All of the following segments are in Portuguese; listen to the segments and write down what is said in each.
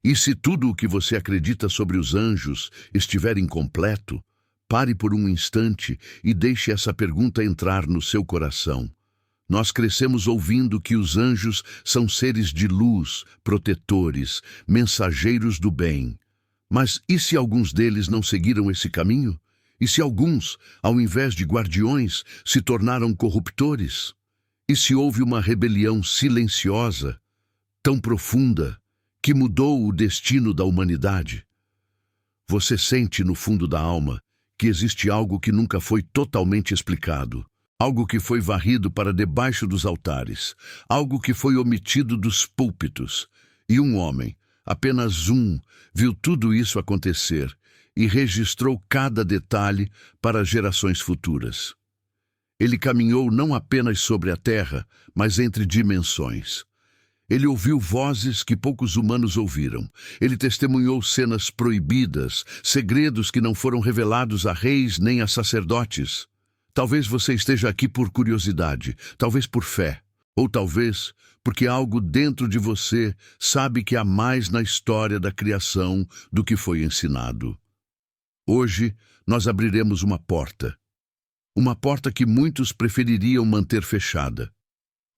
E se tudo o que você acredita sobre os anjos estiver incompleto, pare por um instante e deixe essa pergunta entrar no seu coração. Nós crescemos ouvindo que os anjos são seres de luz, protetores, mensageiros do bem. Mas e se alguns deles não seguiram esse caminho? E se alguns, ao invés de guardiões, se tornaram corruptores? E se houve uma rebelião silenciosa, tão profunda, que mudou o destino da humanidade? Você sente no fundo da alma que existe algo que nunca foi totalmente explicado, algo que foi varrido para debaixo dos altares, algo que foi omitido dos púlpitos. E um homem, apenas um, viu tudo isso acontecer e registrou cada detalhe para gerações futuras. Ele caminhou não apenas sobre a terra, mas entre dimensões. Ele ouviu vozes que poucos humanos ouviram. Ele testemunhou cenas proibidas, segredos que não foram revelados a reis nem a sacerdotes. Talvez você esteja aqui por curiosidade, talvez por fé, ou talvez porque algo dentro de você sabe que há mais na história da criação do que foi ensinado. Hoje, nós abriremos uma porta que muitos prefeririam manter fechada.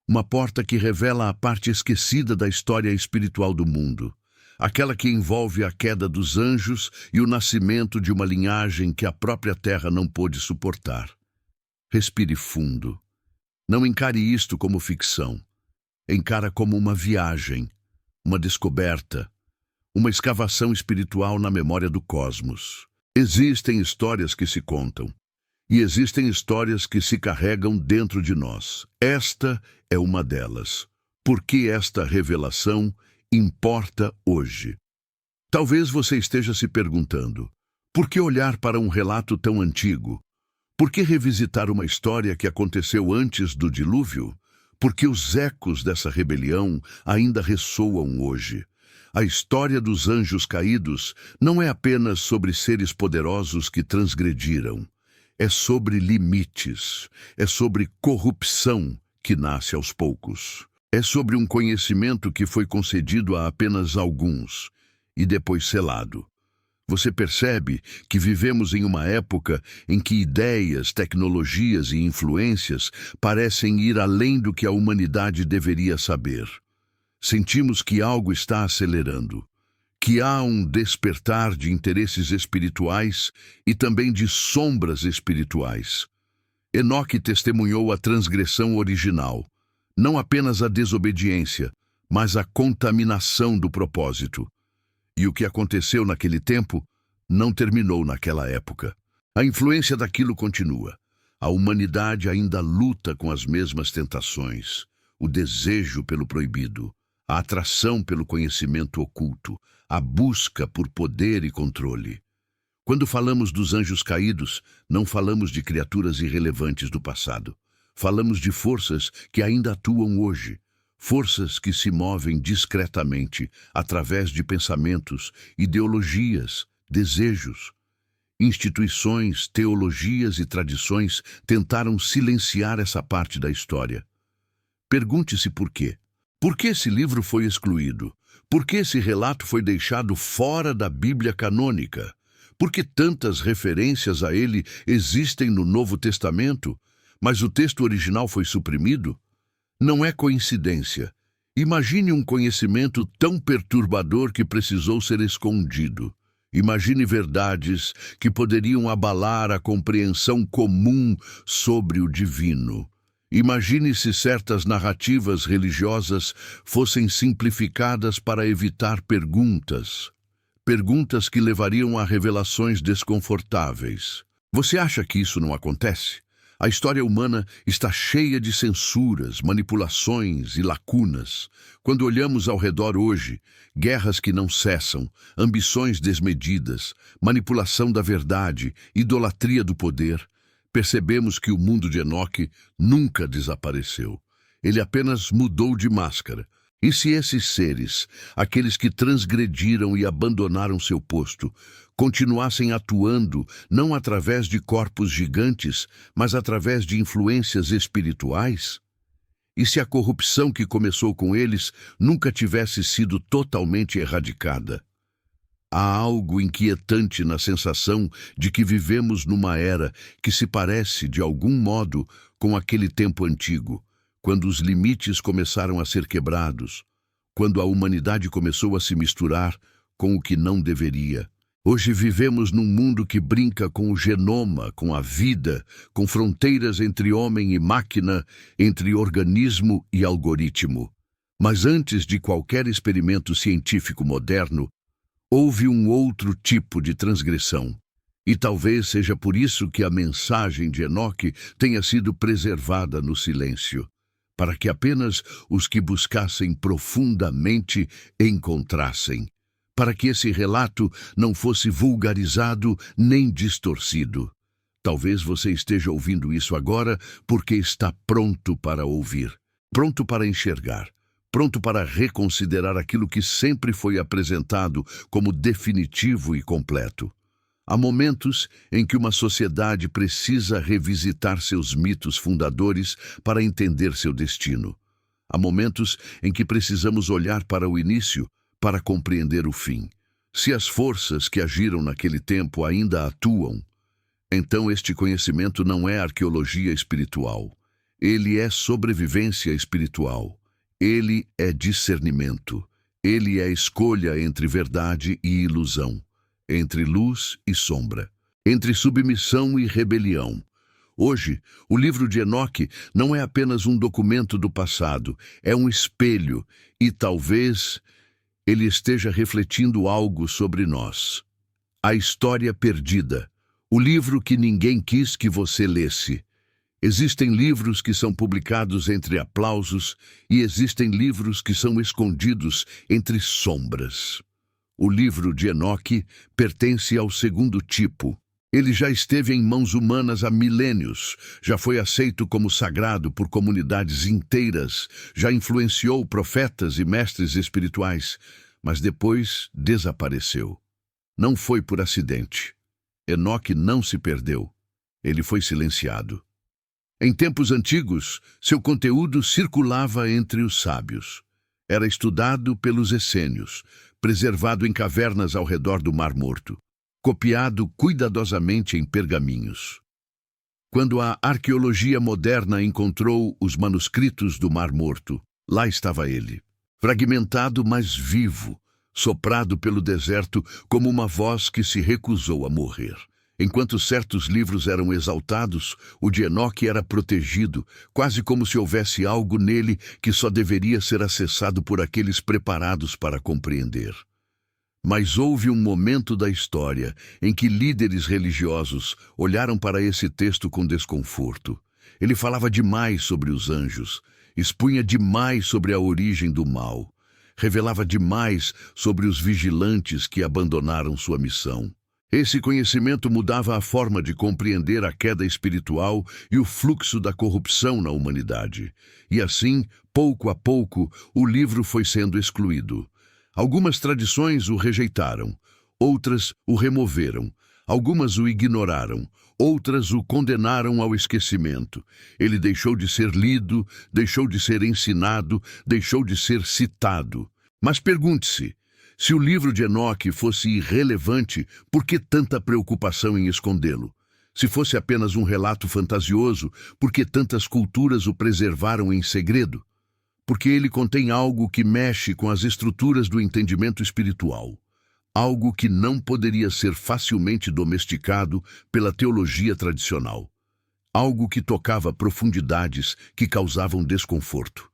Uma porta que revela a parte esquecida da história espiritual do mundo, aquela que envolve a queda dos anjos e o nascimento de uma linhagem que a própria terra não pôde suportar. Respire fundo. Não encare isto como ficção. Encara como uma viagem, uma descoberta, uma escavação espiritual na memória do cosmos. Existem histórias que se contam, e existem histórias que se carregam dentro de nós. Esta é uma delas. Por que esta revelação importa hoje? Talvez você esteja se perguntando, por que olhar para um relato tão antigo? Por que revisitar uma história que aconteceu antes do dilúvio? Porque os ecos dessa rebelião ainda ressoam hoje. A história dos anjos caídos não é apenas sobre seres poderosos que transgrediram. É sobre limites, é sobre corrupção que nasce aos poucos. É sobre um conhecimento que foi concedido a apenas alguns e depois selado. Você percebe que vivemos em uma época em que ideias, tecnologias e influências parecem ir além do que a humanidade deveria saber. Sentimos que algo está acelerando, que há um despertar de interesses espirituais e também de sombras espirituais. Enoque testemunhou a transgressão original, não apenas a desobediência, mas a contaminação do propósito. E o que aconteceu naquele tempo não terminou naquela época. A influência daquilo continua. A humanidade ainda luta com as mesmas tentações, o desejo pelo proibido, a atração pelo conhecimento oculto, a busca por poder e controle. Quando falamos dos anjos caídos, não falamos de criaturas irrelevantes do passado. Falamos de forças que ainda atuam hoje, forças que se movem discretamente através de pensamentos, ideologias, desejos. Instituições, teologias e tradições tentaram silenciar essa parte da história. Pergunte-se por quê. Por que esse livro foi excluído? Por que esse relato foi deixado fora da Bíblia canônica? Por que tantas referências a ele existem no Novo Testamento, mas o texto original foi suprimido? Não é coincidência. Imagine um conhecimento tão perturbador que precisou ser escondido. Imagine verdades que poderiam abalar a compreensão comum sobre o divino. Imagine se certas narrativas religiosas fossem simplificadas para evitar perguntas que levariam a revelações desconfortáveis. Você acha que isso não acontece? A história humana está cheia de censuras, manipulações e lacunas. Quando olhamos ao redor hoje, guerras que não cessam, ambições desmedidas, manipulação da verdade, idolatria do poder, percebemos que o mundo de Enoque nunca desapareceu. Ele apenas mudou de máscara. E se esses seres, aqueles que transgrediram e abandonaram seu posto, continuassem atuando não através de corpos gigantes, mas através de influências espirituais? E se a corrupção que começou com eles nunca tivesse sido totalmente erradicada? Há algo inquietante na sensação de que vivemos numa era que se parece, de algum modo, com aquele tempo antigo, quando os limites começaram a ser quebrados, quando a humanidade começou a se misturar com o que não deveria. Hoje vivemos num mundo que brinca com o genoma, com a vida, com fronteiras entre homem e máquina, entre organismo e algoritmo. Mas antes de qualquer experimento científico moderno, houve um outro tipo de transgressão. E talvez seja por isso que a mensagem de Enoque tenha sido preservada no silêncio, para que apenas os que buscassem profundamente encontrassem, para que esse relato não fosse vulgarizado nem distorcido. Talvez você esteja ouvindo isso agora porque está pronto para ouvir, pronto para enxergar, pronto para reconsiderar aquilo que sempre foi apresentado como definitivo e completo. Há momentos em que uma sociedade precisa revisitar seus mitos fundadores para entender seu destino. Há momentos em que precisamos olhar para o início para compreender o fim. Se as forças que agiram naquele tempo ainda atuam, então este conhecimento não é arqueologia espiritual. Ele é sobrevivência espiritual. Ele é discernimento. Ele é escolha entre verdade e ilusão, entre luz e sombra, entre submissão e rebelião. Hoje, o livro de Enoque não é apenas um documento do passado, é um espelho e talvez ele esteja refletindo algo sobre nós. A história perdida, o livro que ninguém quis que você lesse. Existem livros que são publicados entre aplausos e existem livros que são escondidos entre sombras. O livro de Enoque pertence ao segundo tipo. Ele já esteve em mãos humanas há milênios, já foi aceito como sagrado por comunidades inteiras, já influenciou profetas e mestres espirituais, mas depois desapareceu. Não foi por acidente. Enoque não se perdeu. Ele foi silenciado. Em tempos antigos, seu conteúdo circulava entre os sábios. Era estudado pelos essênios, preservado em cavernas ao redor do Mar Morto, copiado cuidadosamente em pergaminhos. Quando a arqueologia moderna encontrou os manuscritos do Mar Morto, lá estava ele, fragmentado mas vivo, soprado pelo deserto como uma voz que se recusou a morrer. Enquanto certos livros eram exaltados, o de Enoque era protegido, quase como se houvesse algo nele que só deveria ser acessado por aqueles preparados para compreender. Mas houve um momento da história em que líderes religiosos olharam para esse texto com desconforto. Ele falava demais sobre os anjos, expunha demais sobre a origem do mal, revelava demais sobre os vigilantes que abandonaram sua missão. Esse conhecimento mudava a forma de compreender a queda espiritual e o fluxo da corrupção na humanidade. E assim, pouco a pouco, o livro foi sendo excluído. Algumas tradições o rejeitaram, outras o removeram, algumas o ignoraram, outras o condenaram ao esquecimento. Ele deixou de ser lido, deixou de ser ensinado, deixou de ser citado. Mas pergunte-se, se o livro de Enoque fosse irrelevante, por que tanta preocupação em escondê-lo? Se fosse apenas um relato fantasioso, por que tantas culturas o preservaram em segredo? Porque ele contém algo que mexe com as estruturas do entendimento espiritual. Algo que não poderia ser facilmente domesticado pela teologia tradicional. Algo que tocava profundidades que causavam desconforto.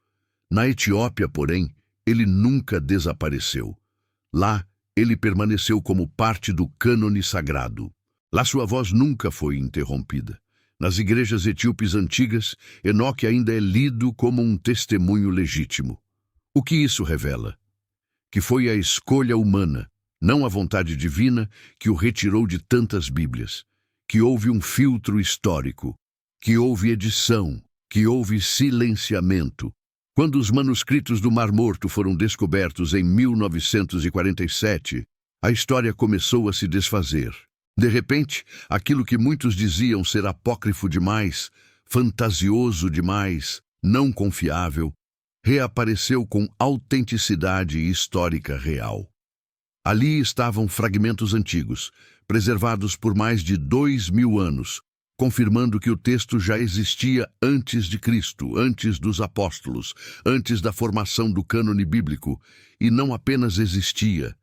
Na Etiópia, porém, ele nunca desapareceu. Lá, ele permaneceu como parte do cânone sagrado. Lá sua voz nunca foi interrompida. Nas igrejas etíopes antigas, Enoque ainda é lido como um testemunho legítimo. O que isso revela? Que foi a escolha humana, não a vontade divina, que o retirou de tantas Bíblias. Que houve um filtro histórico, que houve edição, que houve silenciamento. Quando os manuscritos do Mar Morto foram descobertos em 1947, a história começou a se desfazer. De repente, aquilo que muitos diziam ser apócrifo demais, fantasioso demais, não confiável, reapareceu com autenticidade histórica real. Ali estavam fragmentos antigos, preservados por mais de 2000 anos, confirmando que o texto já existia antes de Cristo, antes dos apóstolos, antes da formação do cânone bíblico, e não apenas existia,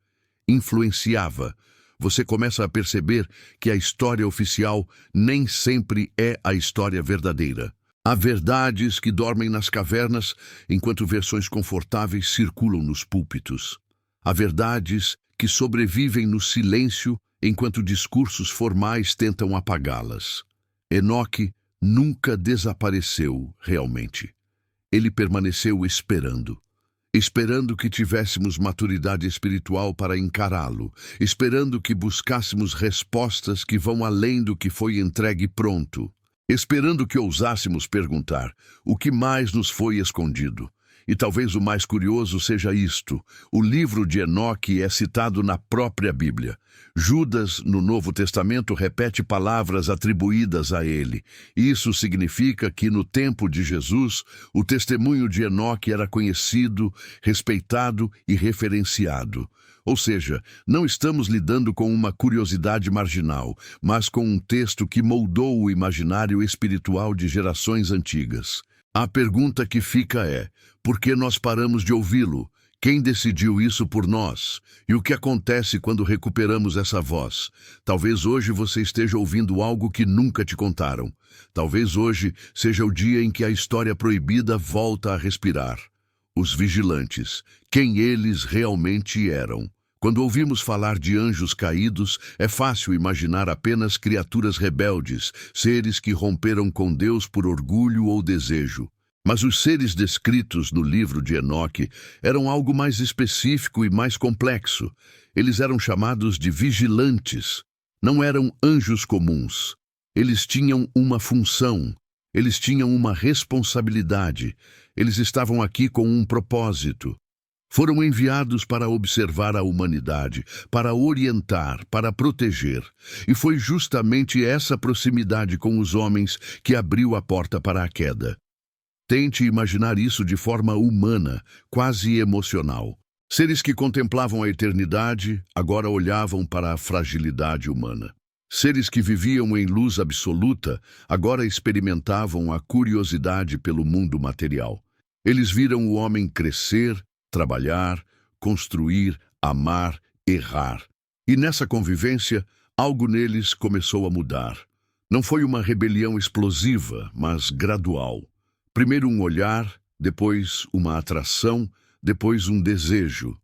influenciava. Você começa a perceber que a história oficial nem sempre é a história verdadeira. Há verdades que dormem nas cavernas, enquanto versões confortáveis circulam nos púlpitos. Há verdades que sobrevivem no silêncio, enquanto discursos formais tentam apagá-las. Enoque nunca desapareceu realmente. Ele permaneceu esperando que tivéssemos maturidade espiritual para encará-lo, esperando que buscássemos respostas que vão além do que foi entregue pronto, esperando que ousássemos perguntar o que mais nos foi escondido. E talvez o mais curioso seja isto: o livro de Enoque é citado na própria Bíblia. Judas, no Novo Testamento, repete palavras atribuídas a ele. Isso significa que, no tempo de Jesus, o testemunho de Enoque era conhecido, respeitado e referenciado. Ou seja, não estamos lidando com uma curiosidade marginal, mas com um texto que moldou o imaginário espiritual de gerações antigas. A pergunta que fica é: por que nós paramos de ouvi-lo? Quem decidiu isso por nós? E o que acontece quando recuperamos essa voz? Talvez hoje você esteja ouvindo algo que nunca te contaram. Talvez hoje seja o dia em que a história proibida volta a respirar. Os vigilantes, quem eles realmente eram. Quando ouvimos falar de anjos caídos, é fácil imaginar apenas criaturas rebeldes, seres que romperam com Deus por orgulho ou desejo. Mas os seres descritos no livro de Enoque eram algo mais específico e mais complexo. Eles eram chamados de vigilantes. Não eram anjos comuns. Eles tinham uma função. Eles tinham uma responsabilidade. Eles estavam aqui com um propósito. Foram enviados para observar a humanidade, para orientar, para proteger. E foi justamente essa proximidade com os homens que abriu a porta para a queda. Tente imaginar isso de forma humana, quase emocional. Seres que contemplavam a eternidade, agora olhavam para a fragilidade humana. Seres que viviam em luz absoluta, agora experimentavam a curiosidade pelo mundo material. Eles viram o homem crescer, trabalhar, construir, amar, errar. E nessa convivência, algo neles começou a mudar. Não foi uma rebelião explosiva, mas gradual. Primeiro um olhar, depois uma atração, depois um desejo,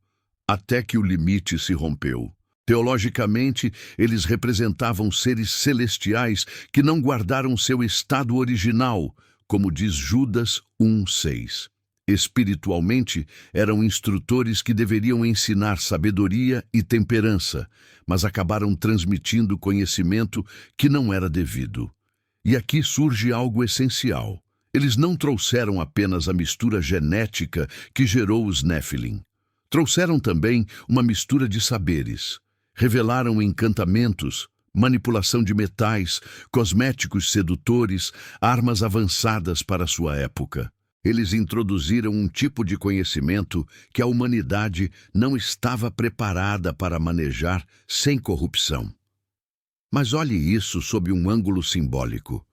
até que o limite se rompeu. Teologicamente, eles representavam seres celestiais que não guardaram seu estado original, como diz Judas 1:6. Espiritualmente, eram instrutores que deveriam ensinar sabedoria e temperança, mas acabaram transmitindo conhecimento que não era devido. E aqui surge algo essencial. Eles não trouxeram apenas a mistura genética que gerou os Néfilim. Trouxeram também uma mistura de saberes. Revelaram encantamentos, manipulação de metais, cosméticos sedutores, armas avançadas para sua época. Eles introduziram um tipo de conhecimento que a humanidade não estava preparada para manejar sem corrupção. Mas olhe isso sob um ângulo simbólico.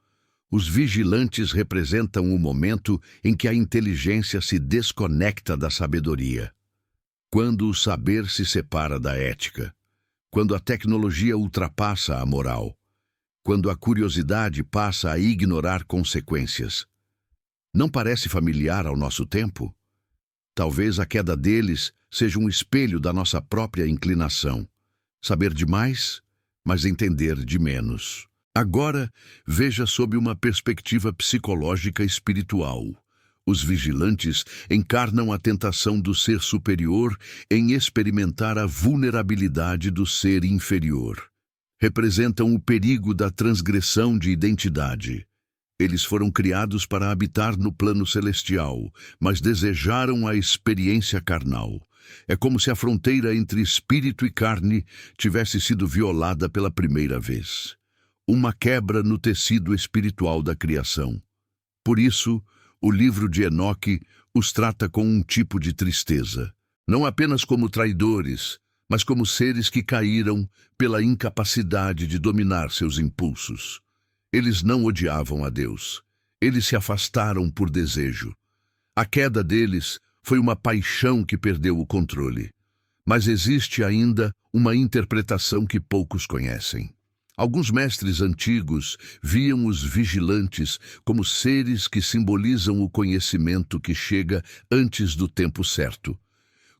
Os vigilantes representam o momento em que a inteligência se desconecta da sabedoria. Quando o saber se separa da ética. Quando a tecnologia ultrapassa a moral. Quando a curiosidade passa a ignorar consequências. Não parece familiar ao nosso tempo? Talvez a queda deles seja um espelho da nossa própria inclinação. Saber demais, mas entender de menos. Agora, veja sob uma perspectiva psicológica espiritual. Os vigilantes encarnam a tentação do ser superior em experimentar a vulnerabilidade do ser inferior. Representam o perigo da transgressão de identidade. Eles foram criados para habitar no plano celestial, mas desejaram a experiência carnal. É como se a fronteira entre espírito e carne tivesse sido violada pela primeira vez. Uma quebra no tecido espiritual da criação. Por isso, O livro de Enoque os trata com um tipo de tristeza, não apenas como traidores, mas como seres que caíram pela incapacidade de dominar seus impulsos. Eles não odiavam a Deus. Eles se afastaram por desejo. A queda deles foi uma paixão que perdeu o controle. Mas existe ainda uma interpretação que poucos conhecem. Alguns mestres antigos viam os vigilantes como seres que simbolizam o conhecimento que chega antes do tempo certo,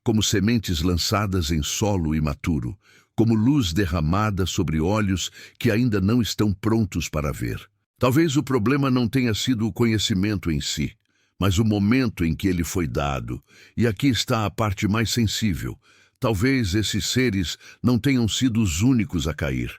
como sementes lançadas em solo imaturo, como luz derramada sobre olhos que ainda não estão prontos para ver. Talvez o problema não tenha sido o conhecimento em si, mas o momento em que ele foi dado. E aqui está a parte mais sensível. Talvez esses seres não tenham sido os únicos a cair.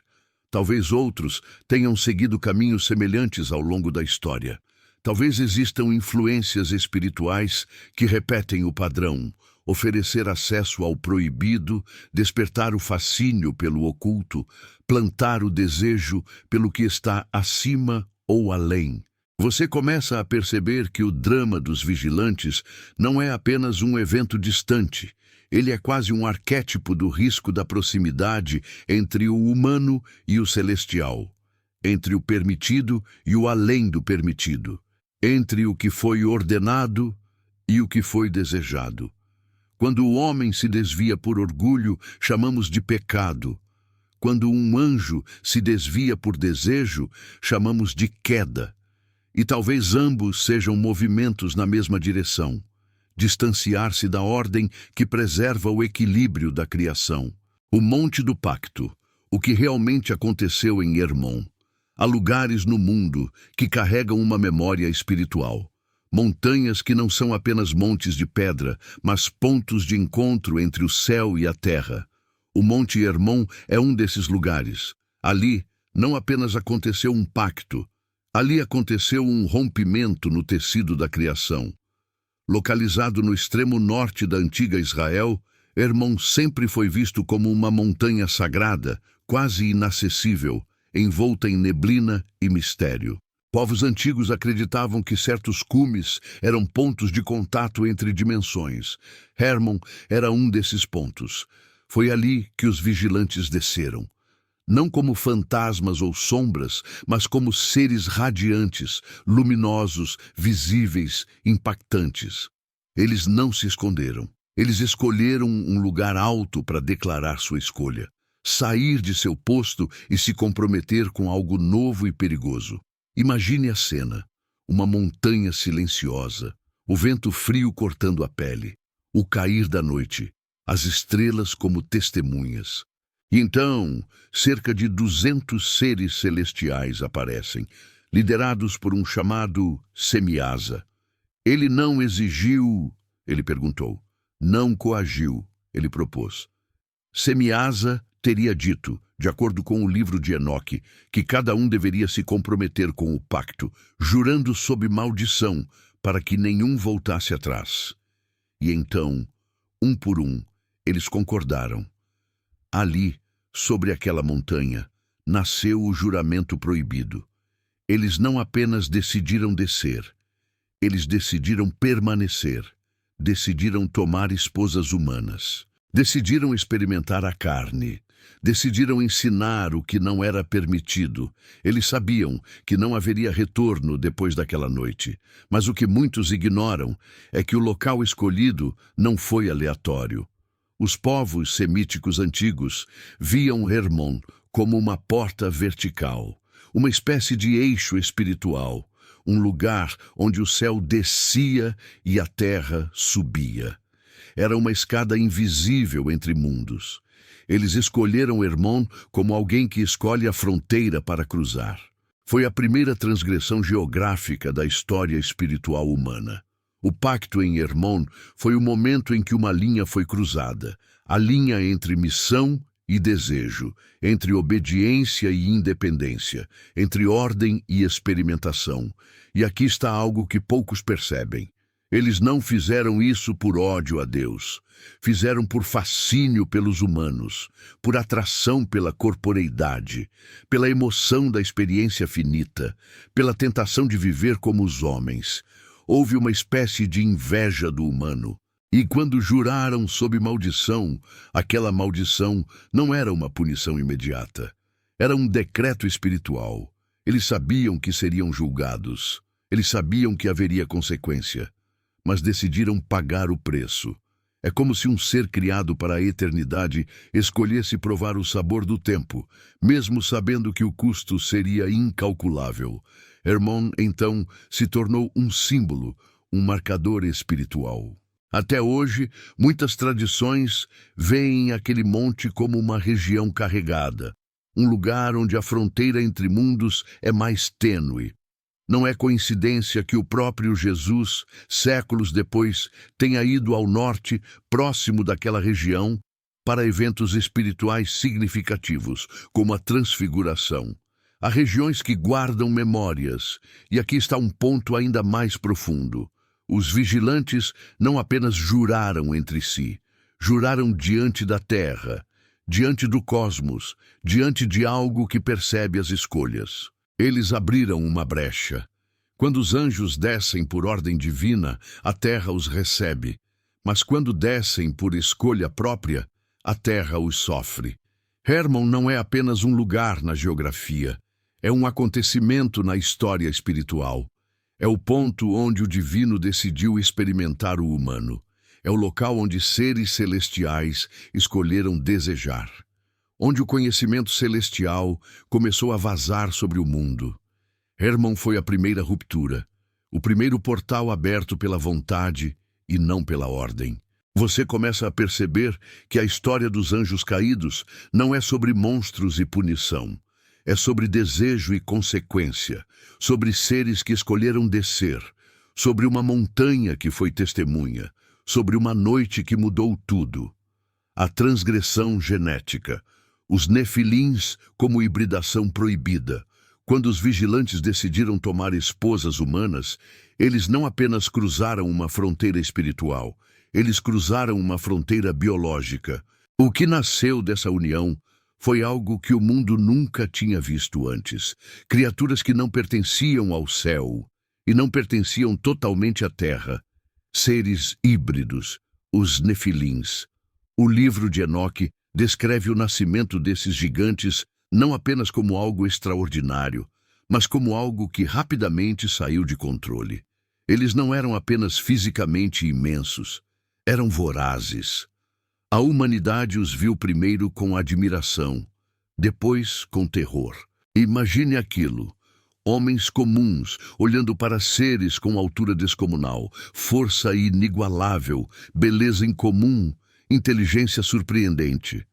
Talvez outros tenham seguido caminhos semelhantes ao longo da história. Talvez existam influências espirituais que repetem o padrão: oferecer acesso ao proibido, despertar o fascínio pelo oculto, plantar o desejo pelo que está acima ou além. Você começa a perceber que o drama dos vigilantes não é apenas um evento distante. Ele é quase um arquétipo do risco da proximidade entre o humano e o celestial, entre o permitido e o além do permitido, entre o que foi ordenado e o que foi desejado. Quando o homem se desvia por orgulho, chamamos de pecado. Quando um anjo se desvia por desejo, chamamos de queda. E talvez ambos sejam movimentos na mesma direção: distanciar-se da ordem que preserva o equilíbrio da criação. O Monte do Pacto, o que realmente aconteceu em Hermon. Há lugares no mundo que carregam uma memória espiritual. Montanhas que não são apenas montes de pedra, mas pontos de encontro entre o céu e a terra. O Monte Hermon é um desses lugares. Ali não apenas aconteceu um pacto, ali aconteceu um rompimento no tecido da criação. Localizado no extremo norte da antiga Israel, Hermon sempre foi visto como uma montanha sagrada, quase inacessível, envolta em neblina e mistério. Povos antigos acreditavam que certos cumes eram pontos de contato entre dimensões. Hermon era um desses pontos. Foi ali que os vigilantes desceram. Não como fantasmas ou sombras, mas como seres radiantes, luminosos, visíveis, impactantes. Eles não se esconderam. Eles escolheram um lugar alto para declarar sua escolha. Sair de seu posto e se comprometer com algo novo e perigoso. Imagine a cena: uma montanha silenciosa, o vento frio cortando a pele, o cair da noite, as estrelas como testemunhas. E então, cerca de 200 seres celestiais aparecem, liderados por um chamado Semiasa. Ele não exigiu, ele perguntou. Não coagiu, ele propôs. Semiasa teria dito, de acordo com o livro de Enoque, que cada um deveria se comprometer com o pacto, jurando sob maldição, para que nenhum voltasse atrás. E então, um por um, eles concordaram. Ali, sobre aquela montanha, nasceu o juramento proibido. Eles não apenas decidiram descer, eles decidiram permanecer, decidiram tomar esposas humanas, decidiram experimentar a carne, decidiram ensinar o que não era permitido. Eles sabiam que não haveria retorno depois daquela noite, mas o que muitos ignoram é que o local escolhido não foi aleatório. Os povos semíticos antigos viam Hermon como uma porta vertical, uma espécie de eixo espiritual, um lugar onde o céu descia e a terra subia. Era uma escada invisível entre mundos. Eles escolheram Hermon como alguém que escolhe a fronteira para cruzar. Foi a primeira transgressão geográfica da história espiritual humana. O pacto em Hermon foi o momento em que uma linha foi cruzada, a linha entre missão e desejo, entre obediência e independência, entre ordem e experimentação. E aqui está algo que poucos percebem. Eles não fizeram isso por ódio a Deus. Fizeram por fascínio pelos humanos, por atração pela corporeidade, pela emoção da experiência finita, pela tentação de viver como os homens. houve uma espécie de inveja do humano. E quando juraram sob maldição, aquela maldição não era uma punição imediata. Era um decreto espiritual. Eles sabiam que seriam julgados. Eles sabiam que haveria consequência. Mas decidiram pagar o preço. É como se um ser criado para a eternidade escolhesse provar o sabor do tempo, mesmo sabendo que o custo seria incalculável. Hermon, então, se tornou um símbolo, um marcador espiritual. Até hoje, muitas tradições veem aquele monte como uma região carregada, um lugar onde a fronteira entre mundos é mais tênue. Não é coincidência que o próprio Jesus, séculos depois, tenha ido ao norte, próximo daquela região, para eventos espirituais significativos, como a Transfiguração. Há regiões que guardam memórias, e aqui está um ponto ainda mais profundo. Os vigilantes não apenas juraram entre si, juraram diante da terra, diante do cosmos, diante de algo que percebe as escolhas. Eles abriram uma brecha. Quando os anjos descem por ordem divina, a terra os recebe. Mas quando descem por escolha própria, a terra os sofre. Hermon não é apenas um lugar na geografia. É um acontecimento na história espiritual. É o ponto onde o divino decidiu experimentar o humano. É o local onde seres celestiais escolheram desejar. Onde o conhecimento celestial começou a vazar sobre o mundo. Hermon foi a primeira ruptura, o primeiro portal aberto pela vontade e não pela ordem. Você começa a perceber que a história dos anjos caídos não é sobre monstros e punição. É sobre desejo e consequência, sobre seres que escolheram descer, sobre uma montanha que foi testemunha, sobre uma noite que mudou tudo. A transgressão genética. Os nefilins como hibridação proibida. Quando os vigilantes decidiram tomar esposas humanas, eles não apenas cruzaram uma fronteira espiritual, eles cruzaram uma fronteira biológica. O que nasceu dessa união foi algo que o mundo nunca tinha visto antes. Criaturas que não pertenciam ao céu e não pertenciam totalmente à terra. Seres híbridos, os nefilins. O livro de Enoque descreve o nascimento desses gigantes não apenas como algo extraordinário, mas como algo que rapidamente saiu de controle. Eles não eram apenas fisicamente imensos, eram vorazes. A humanidade os viu primeiro com admiração, depois com terror. Imagine aquilo. Homens comuns, olhando para seres com altura descomunal, força inigualável, beleza incomum, inteligência surpreendente.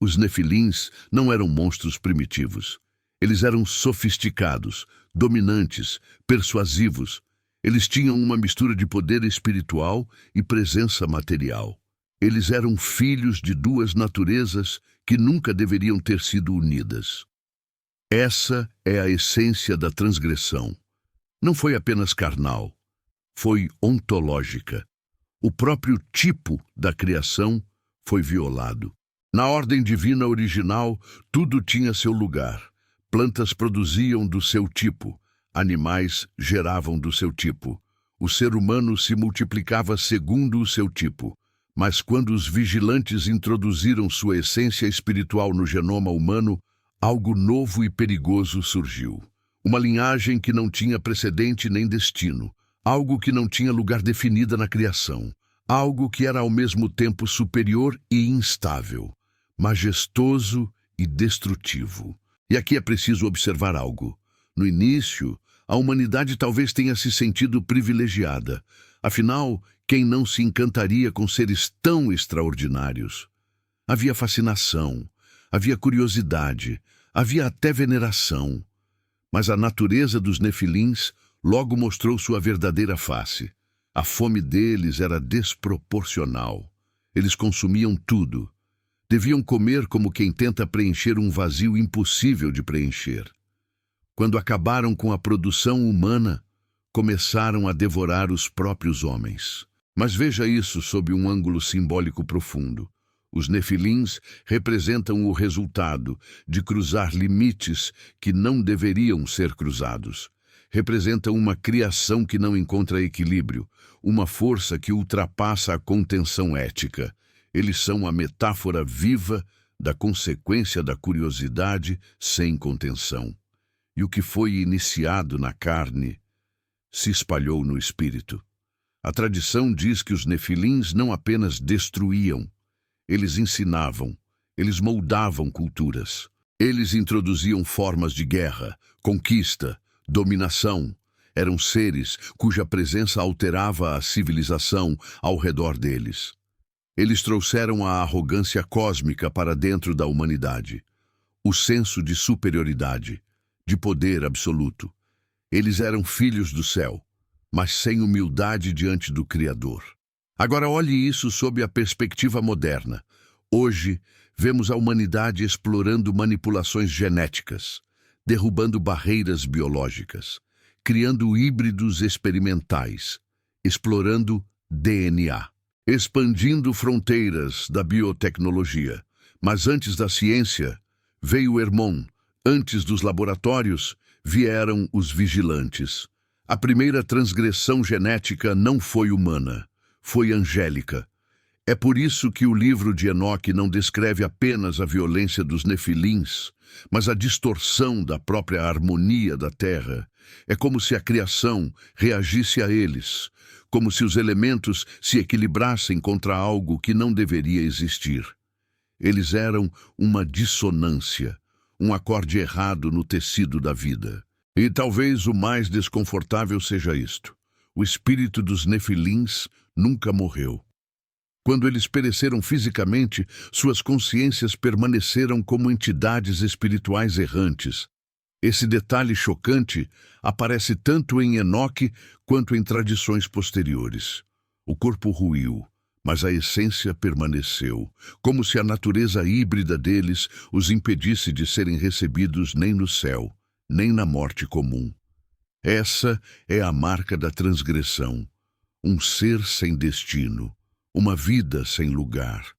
Os nefilins não eram monstros primitivos. Eles eram sofisticados, dominantes, persuasivos. Eles tinham uma mistura de poder espiritual e presença material. Eles eram filhos de duas naturezas que nunca deveriam ter sido unidas. Essa é a essência da transgressão. Não foi apenas carnal, foi ontológica. O próprio tipo da criação foi violado. Na ordem divina original, tudo tinha seu lugar. Plantas produziam do seu tipo, animais geravam do seu tipo. O ser humano se multiplicava segundo o seu tipo. Mas quando os vigilantes introduziram sua essência espiritual no genoma humano, algo novo e perigoso surgiu. Uma linhagem que não tinha precedente nem destino. Algo que não tinha lugar definido na criação. Algo que era ao mesmo tempo superior e instável. Majestoso e destrutivo. E aqui é preciso observar algo. No início, a humanidade talvez tenha se sentido privilegiada. Afinal, quem não se encantaria com seres tão extraordinários? Havia fascinação, havia curiosidade, havia até veneração. Mas a natureza dos nefilins logo mostrou sua verdadeira face. A fome deles era desproporcional. Eles consumiam tudo. Deviam comer como quem tenta preencher um vazio impossível de preencher. Quando acabaram com a produção humana, começaram a devorar os próprios homens. Mas veja isso sob um ângulo simbólico profundo. Os nefilins representam o resultado de cruzar limites que não deveriam ser cruzados. representa uma criação que não encontra equilíbrio, uma força que ultrapassa a contenção ética. Eles são a metáfora viva da consequência da curiosidade sem contenção. E o que foi iniciado na carne se espalhou no espírito. A tradição diz que os nefilins não apenas destruíam, eles ensinavam, eles moldavam culturas. Eles introduziam formas de guerra, conquista, dominação. Eram seres cuja presença alterava a civilização ao redor deles. Eles trouxeram a arrogância cósmica para dentro da humanidade, o senso de superioridade, de poder absoluto. Eles eram filhos do céu, mas sem humildade diante do Criador. Agora olhe isso sob a perspectiva moderna. Hoje, vemos a humanidade explorando manipulações genéticas, derrubando barreiras biológicas, criando híbridos experimentais, explorando DNA, expandindo fronteiras da biotecnologia. Mas antes da ciência, veio Hermon. Antes dos laboratórios, vieram os vigilantes. A primeira transgressão genética não foi humana, foi angélica. É por isso que o livro de Enoque não descreve apenas a violência dos nefilins, mas a distorção da própria harmonia da terra. É como se a criação reagisse a eles, como se os elementos se equilibrassem contra algo que não deveria existir. Eles eram uma dissonância, um acorde errado no tecido da vida. E talvez o mais desconfortável seja isto: o espírito dos nefilins nunca morreu. Quando eles pereceram fisicamente, suas consciências permaneceram como entidades espirituais errantes. Esse detalhe chocante aparece tanto em Enoque quanto em tradições posteriores. O corpo ruiu, mas a essência permaneceu, como se a natureza híbrida deles os impedisse de serem recebidos nem no céu, nem na morte comum. Essa é a marca da transgressão, um ser sem destino, uma vida sem lugar,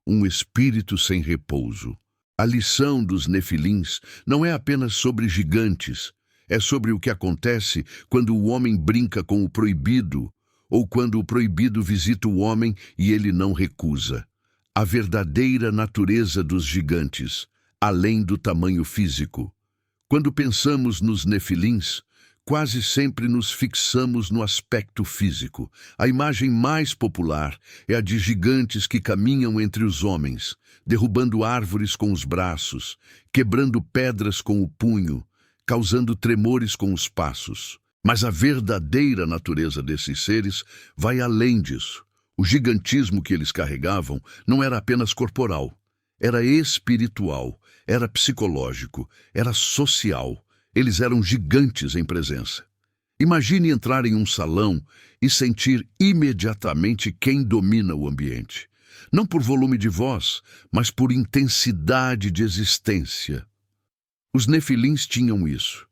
um espírito sem repouso. A lição dos nefilins não é apenas sobre gigantes, é sobre o que acontece quando o homem brinca com o proibido, ou quando o proibido visita o homem e ele não recusa. A verdadeira natureza dos gigantes, além do tamanho físico. Quando pensamos nos nefilins, quase sempre nos fixamos no aspecto físico. A imagem mais popular é a de gigantes que caminham entre os homens, derrubando árvores com os braços, quebrando pedras com o punho, causando tremores com os passos. Mas a verdadeira natureza desses seres vai além disso. O gigantismo que eles carregavam não era apenas corporal, era espiritual, era psicológico, era social. Eles eram gigantes em presença. Imagine entrar em um salão e sentir imediatamente quem domina o ambiente. Não por volume de voz, mas por intensidade de existência. Os nefilins tinham isso.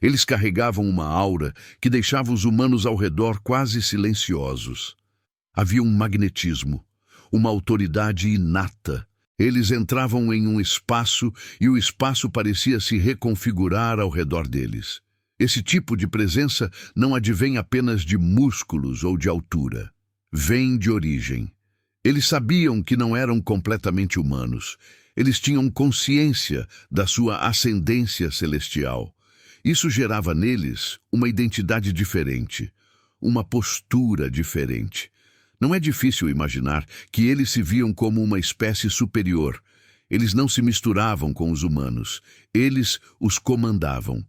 Eles carregavam uma aura que deixava os humanos ao redor quase silenciosos. Havia um magnetismo, uma autoridade inata. Eles entravam em um espaço e o espaço parecia se reconfigurar ao redor deles. Esse tipo de presença não advém apenas de músculos ou de altura. Vem de origem. Eles sabiam que não eram completamente humanos. Eles tinham consciência da sua ascendência celestial. Isso gerava neles uma identidade diferente, uma postura diferente. Não é difícil imaginar que eles se viam como uma espécie superior. Eles não se misturavam com os humanos, eles os comandavam.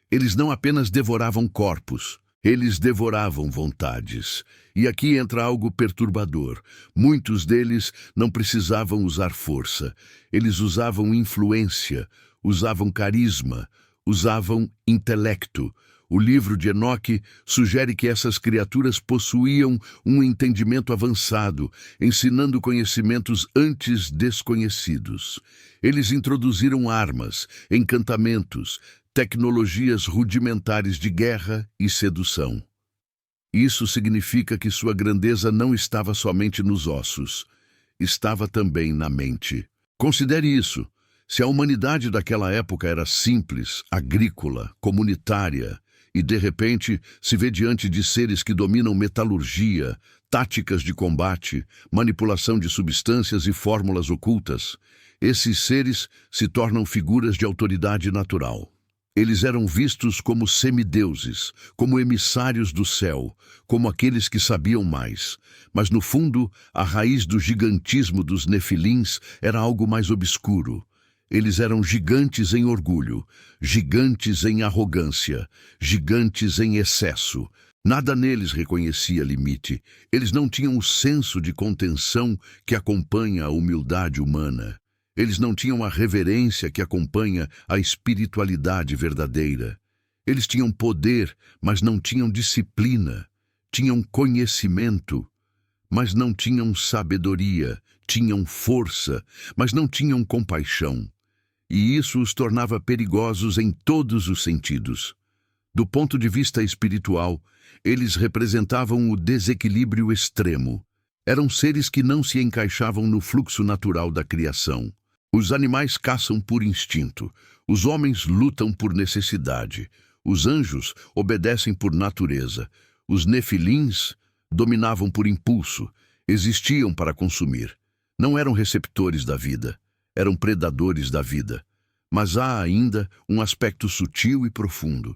Eles não apenas devoravam corpos, eles devoravam vontades. E aqui entra algo perturbador. Muitos deles não precisavam usar força. Eles usavam influência, usavam carisma, usavam intelecto. O livro de Enoque sugere que essas criaturas possuíam um entendimento avançado, ensinando conhecimentos antes desconhecidos. Eles introduziram armas, encantamentos, tecnologias rudimentares de guerra e sedução. Isso significa que sua grandeza não estava somente nos ossos, estava também na mente. Considere isso. Se a humanidade daquela época era simples, agrícola, comunitária, E, de repente, se vê diante de seres que dominam metalurgia, táticas de combate, manipulação de substâncias e fórmulas ocultas. Esses seres se tornam figuras de autoridade natural. Eles eram vistos como semideuses, como emissários do céu, como aqueles que sabiam mais. Mas, no fundo, a raiz do gigantismo dos nefilins era algo mais obscuro. Eles eram gigantes em orgulho, gigantes em arrogância, gigantes em excesso. Nada neles reconhecia limite. Eles não tinham o senso de contenção que acompanha a humildade humana. Eles não tinham a reverência que acompanha a espiritualidade verdadeira. Eles tinham poder, mas não tinham disciplina. Tinham conhecimento, mas não tinham sabedoria. Tinham força, mas não tinham compaixão. E isso os tornava perigosos em todos os sentidos. Do ponto de vista espiritual, eles representavam o desequilíbrio extremo. Eram seres que não se encaixavam no fluxo natural da criação. Os animais caçam por instinto. Os homens lutam por necessidade. Os anjos obedecem por natureza. Os nefilins dominavam por impulso. Existiam para consumir. Não eram receptores da vida. Eram predadores da vida. Mas há ainda um aspecto sutil e profundo.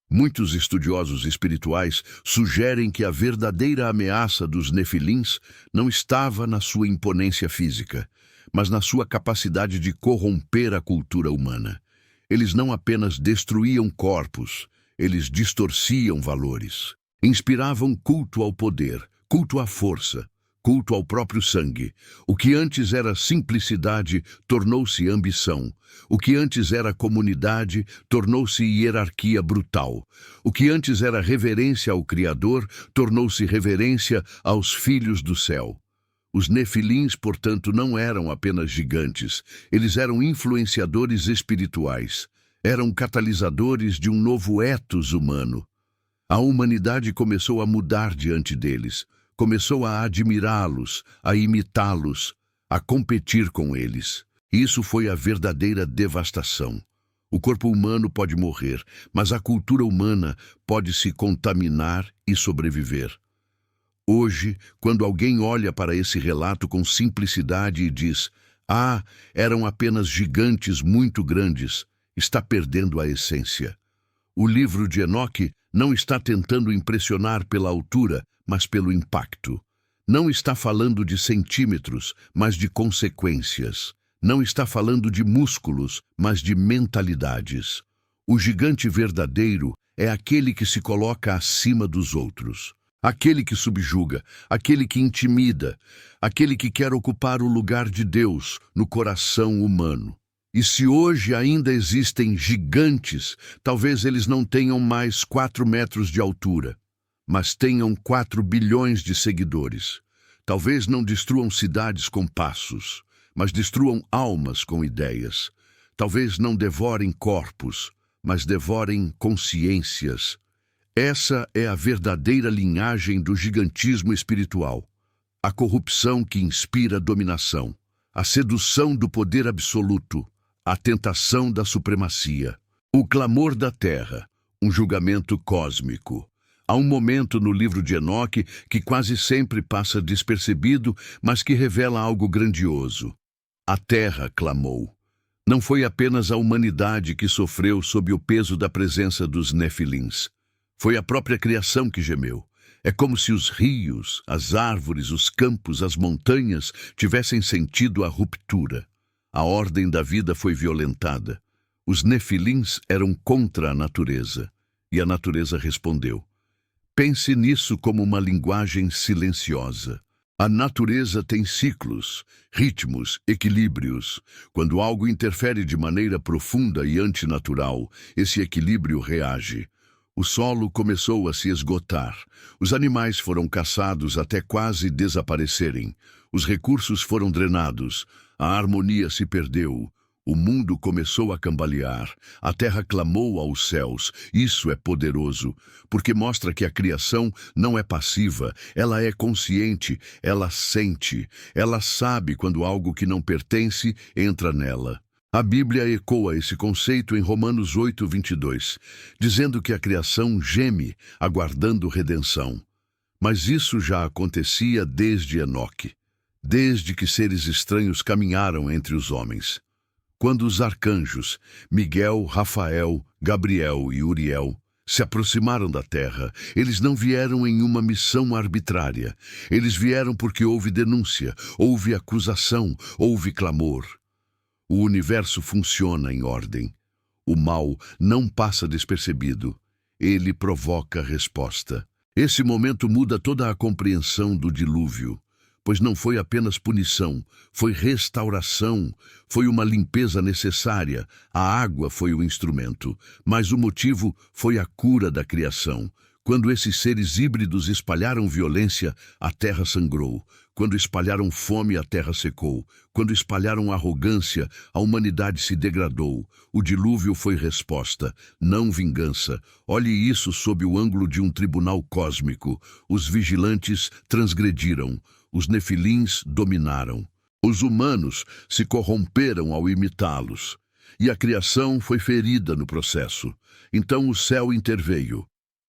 Muitos estudiosos espirituais sugerem que a verdadeira ameaça dos nefilins não estava na sua imponência física, mas na sua capacidade de corromper a cultura humana. Eles não apenas destruíam corpos, eles distorciam valores. Inspiravam culto ao poder, culto à força, culto ao próprio sangue. O que antes era simplicidade tornou-se ambição. O que antes era comunidade tornou-se hierarquia brutal. O que antes era reverência ao Criador tornou-se reverência aos filhos do céu. Os nefilins, portanto, não eram apenas gigantes. Eles eram influenciadores espirituais. Eram catalisadores de um novo ethos humano. A humanidade começou a mudar diante deles. Começou a admirá-los, a imitá-los, a competir com eles. Isso foi a verdadeira devastação. O corpo humano pode morrer, mas a cultura humana pode se contaminar e sobreviver. Hoje, quando alguém olha para esse relato com simplicidade e diz: "Ah, eram apenas gigantes muito grandes", está perdendo a essência. O livro de Enoque não está tentando impressionar pela altura, mas pelo impacto. Não está falando de centímetros, mas de consequências. Não está falando de músculos, mas de mentalidades. O gigante verdadeiro é aquele que se coloca acima dos outros. Aquele que subjuga, aquele que intimida, aquele que quer ocupar o lugar de Deus no coração humano. E se hoje ainda existem gigantes, talvez eles não tenham mais 4 metros de altura, mas tenham 4 bilhões de seguidores. Talvez não destruam cidades com passos, mas destruam almas com ideias. Talvez não devorem corpos, mas devorem consciências. Essa é a verdadeira linhagem do gigantismo espiritual. A corrupção que inspira dominação, a sedução do poder absoluto, a tentação da supremacia, o clamor da terra, um julgamento cósmico. Há um momento no livro de Enoque que quase sempre passa despercebido, mas que revela algo grandioso. A terra clamou. Não foi apenas a humanidade que sofreu sob o peso da presença dos nefilins. Foi a própria criação que gemeu. É como se os rios, as árvores, os campos, as montanhas tivessem sentido a ruptura. A ordem da vida foi violentada. Os nefilins eram contra a natureza, e a natureza respondeu. Pense nisso como uma linguagem silenciosa. A natureza tem ciclos, ritmos, equilíbrios. Quando algo interfere de maneira profunda e antinatural, esse equilíbrio reage. O solo começou a se esgotar. Os animais foram caçados até quase desaparecerem. Os recursos foram drenados. A harmonia se perdeu. O mundo começou a cambalear. A terra clamou aos céus. Isso é poderoso, porque mostra que a criação não é passiva. Ela é consciente, ela sente, ela sabe quando algo que não pertence entra nela. A Bíblia ecoa esse conceito em Romanos 8:22, dizendo que a criação geme, aguardando redenção. Mas isso já acontecia desde Enoque, desde que seres estranhos caminharam entre os homens. Quando os arcanjos, Miguel, Rafael, Gabriel e Uriel, se aproximaram da terra, eles não vieram em uma missão arbitrária. Eles vieram porque houve denúncia, houve acusação, houve clamor. O universo funciona em ordem. O mal não passa despercebido. Ele provoca resposta. Esse momento muda toda a compreensão do dilúvio, pois não foi apenas punição, foi restauração, foi uma limpeza necessária. A água foi o instrumento, mas o motivo foi a cura da criação. Quando esses seres híbridos espalharam violência, a terra sangrou. Quando espalharam fome, a terra secou. Quando espalharam arrogância, a humanidade se degradou. O dilúvio foi resposta, não vingança. Olhe isso sob o ângulo de um tribunal cósmico. Os vigilantes transgrediram. Os nefilins dominaram. Os humanos se corromperam ao imitá-los. E a criação foi ferida no processo. Então o céu interveio.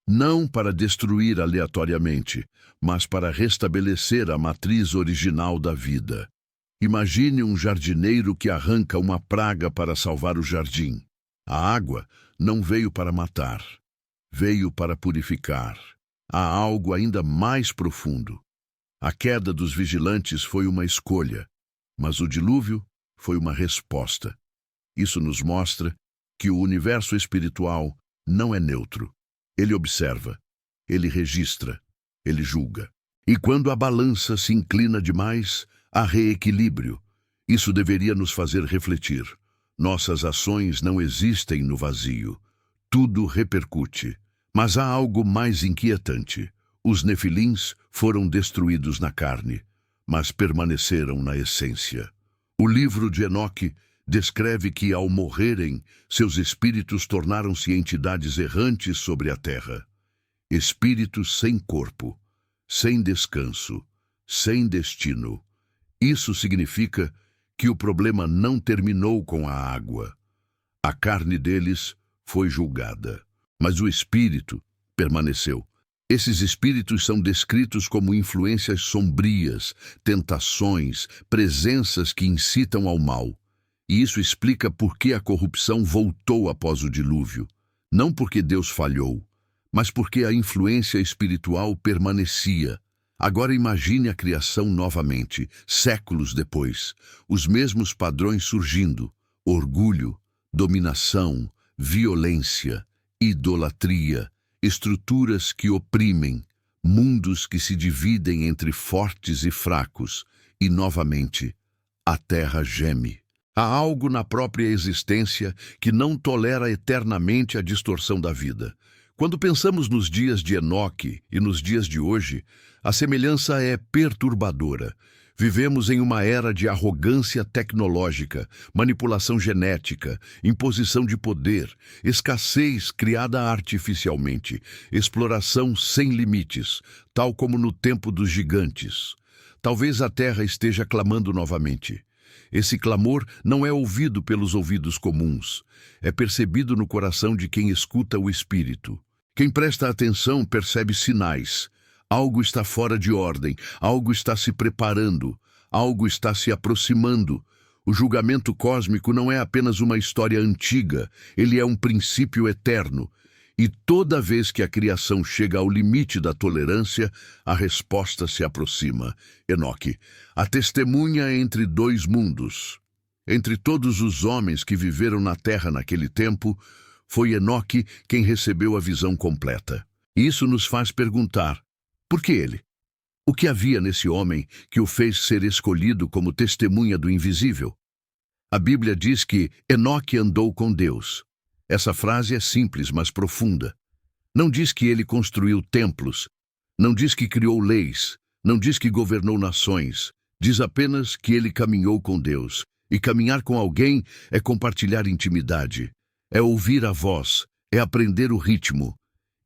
Não para destruir aleatoriamente, mas para restabelecer a matriz original da vida. Imagine um jardineiro que arranca uma praga para salvar o jardim. A água não veio para matar, veio para purificar. Há algo ainda mais profundo. A queda dos vigilantes foi uma escolha, mas o dilúvio foi uma resposta. Isso nos mostra que o universo espiritual não é neutro. Ele observa, ele registra, ele julga. E quando a balança se inclina demais, há reequilíbrio. Isso deveria nos fazer refletir. Nossas ações não existem no vazio. Tudo repercute. Mas há algo mais inquietante. Os nefilins foram destruídos na carne, mas permaneceram na essência. O livro de Enoque descreve que, ao morrerem, seus espíritos tornaram-se entidades errantes sobre a terra. Espíritos sem corpo, sem descanso, sem destino. Isso significa que o problema não terminou com a água. A carne deles foi julgada, mas o espírito permaneceu. Esses espíritos são descritos como influências sombrias, tentações, presenças que incitam ao mal. E isso explica por que a corrupção voltou após o dilúvio. Não porque Deus falhou, mas porque a influência espiritual permanecia. Agora imagine a criação novamente, séculos depois. Os mesmos padrões surgindo: orgulho, dominação, violência, idolatria, estruturas que oprimem, mundos que se dividem entre fortes e fracos. E novamente, a terra geme. Há algo na própria existência que não tolera eternamente a distorção da vida. Quando pensamos nos dias de Enoque e nos dias de hoje, a semelhança é perturbadora. Vivemos em uma era de arrogância tecnológica, manipulação genética, imposição de poder, escassez criada artificialmente, exploração sem limites, tal como no tempo dos gigantes. Talvez a Terra esteja clamando novamente. Esse clamor não é ouvido pelos ouvidos comuns, é percebido no coração de quem escuta o Espírito. Quem presta atenção percebe sinais. Algo está fora de ordem, algo está se preparando, algo está se aproximando. O julgamento cósmico não é apenas uma história antiga, ele é um princípio eterno. E toda vez que a criação chega ao limite da tolerância, a resposta se aproxima. Enoque, a testemunha entre dois mundos. Entre todos os homens que viveram na terra naquele tempo, foi Enoque quem recebeu a visão completa. Isso nos faz perguntar: por que ele? O que havia nesse homem que o fez ser escolhido como testemunha do invisível? A Bíblia diz que Enoque andou com Deus. Essa frase é simples, mas profunda. Não diz que ele construiu templos, não diz que criou leis, não diz que governou nações. Diz apenas que ele caminhou com Deus. E caminhar com alguém é compartilhar intimidade, é ouvir a voz, é aprender o ritmo.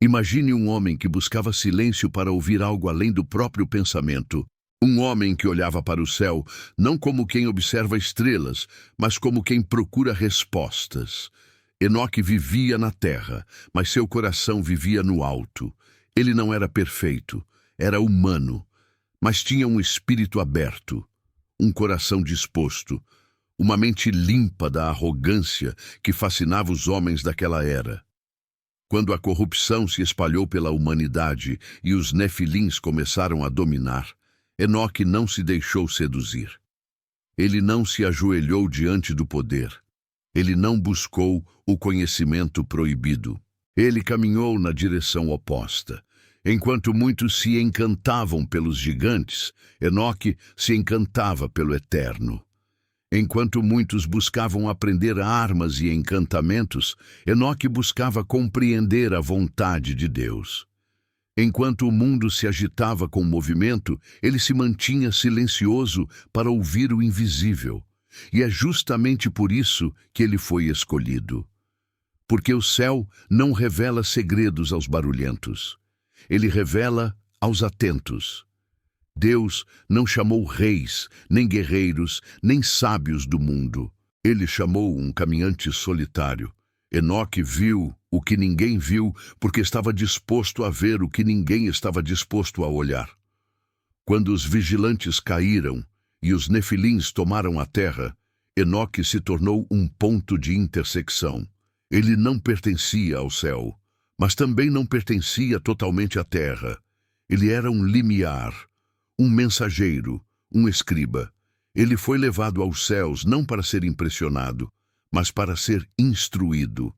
Imagine um homem que buscava silêncio para ouvir algo além do próprio pensamento. Um homem que olhava para o céu, não como quem observa estrelas, mas como quem procura respostas. Enoque vivia na terra, mas seu coração vivia no alto. Ele não era perfeito, era humano, mas tinha um espírito aberto, um coração disposto, uma mente limpa da arrogância que fascinava os homens daquela era. Quando a corrupção se espalhou pela humanidade e os nefilins começaram a dominar, Enoque não se deixou seduzir. Ele não se ajoelhou diante do poder. Ele não buscou o conhecimento proibido. Ele caminhou na direção oposta. Enquanto muitos se encantavam pelos gigantes, Enoque se encantava pelo eterno. Enquanto muitos buscavam aprender armas e encantamentos, Enoque buscava compreender a vontade de Deus. Enquanto o mundo se agitava com o movimento, ele se mantinha silencioso para ouvir o invisível. E é justamente por isso que ele foi escolhido. Porque o céu não revela segredos aos barulhentos. Ele revela aos atentos. Deus não chamou reis, nem guerreiros, nem sábios do mundo. Ele chamou um caminhante solitário. Enoque viu o que ninguém viu, porque estava disposto a ver o que ninguém estava disposto a olhar. Quando os vigilantes caíram e os nefilins tomaram a terra, Enoque se tornou um ponto de intersecção. Ele não pertencia ao céu, mas também não pertencia totalmente à terra. Ele era um limiar, um mensageiro, um escriba. Ele foi levado aos céus não para ser impressionado, mas para ser instruído.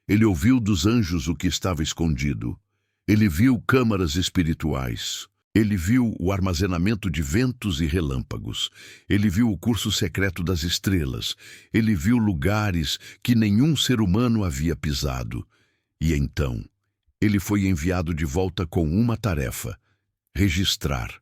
Ele ouviu dos anjos o que estava escondido. Ele viu câmaras espirituais. Ele viu o armazenamento de ventos e relâmpagos. Ele viu o curso secreto das estrelas. Ele viu lugares que nenhum ser humano havia pisado. E então, ele foi enviado de volta com uma tarefa: registrar.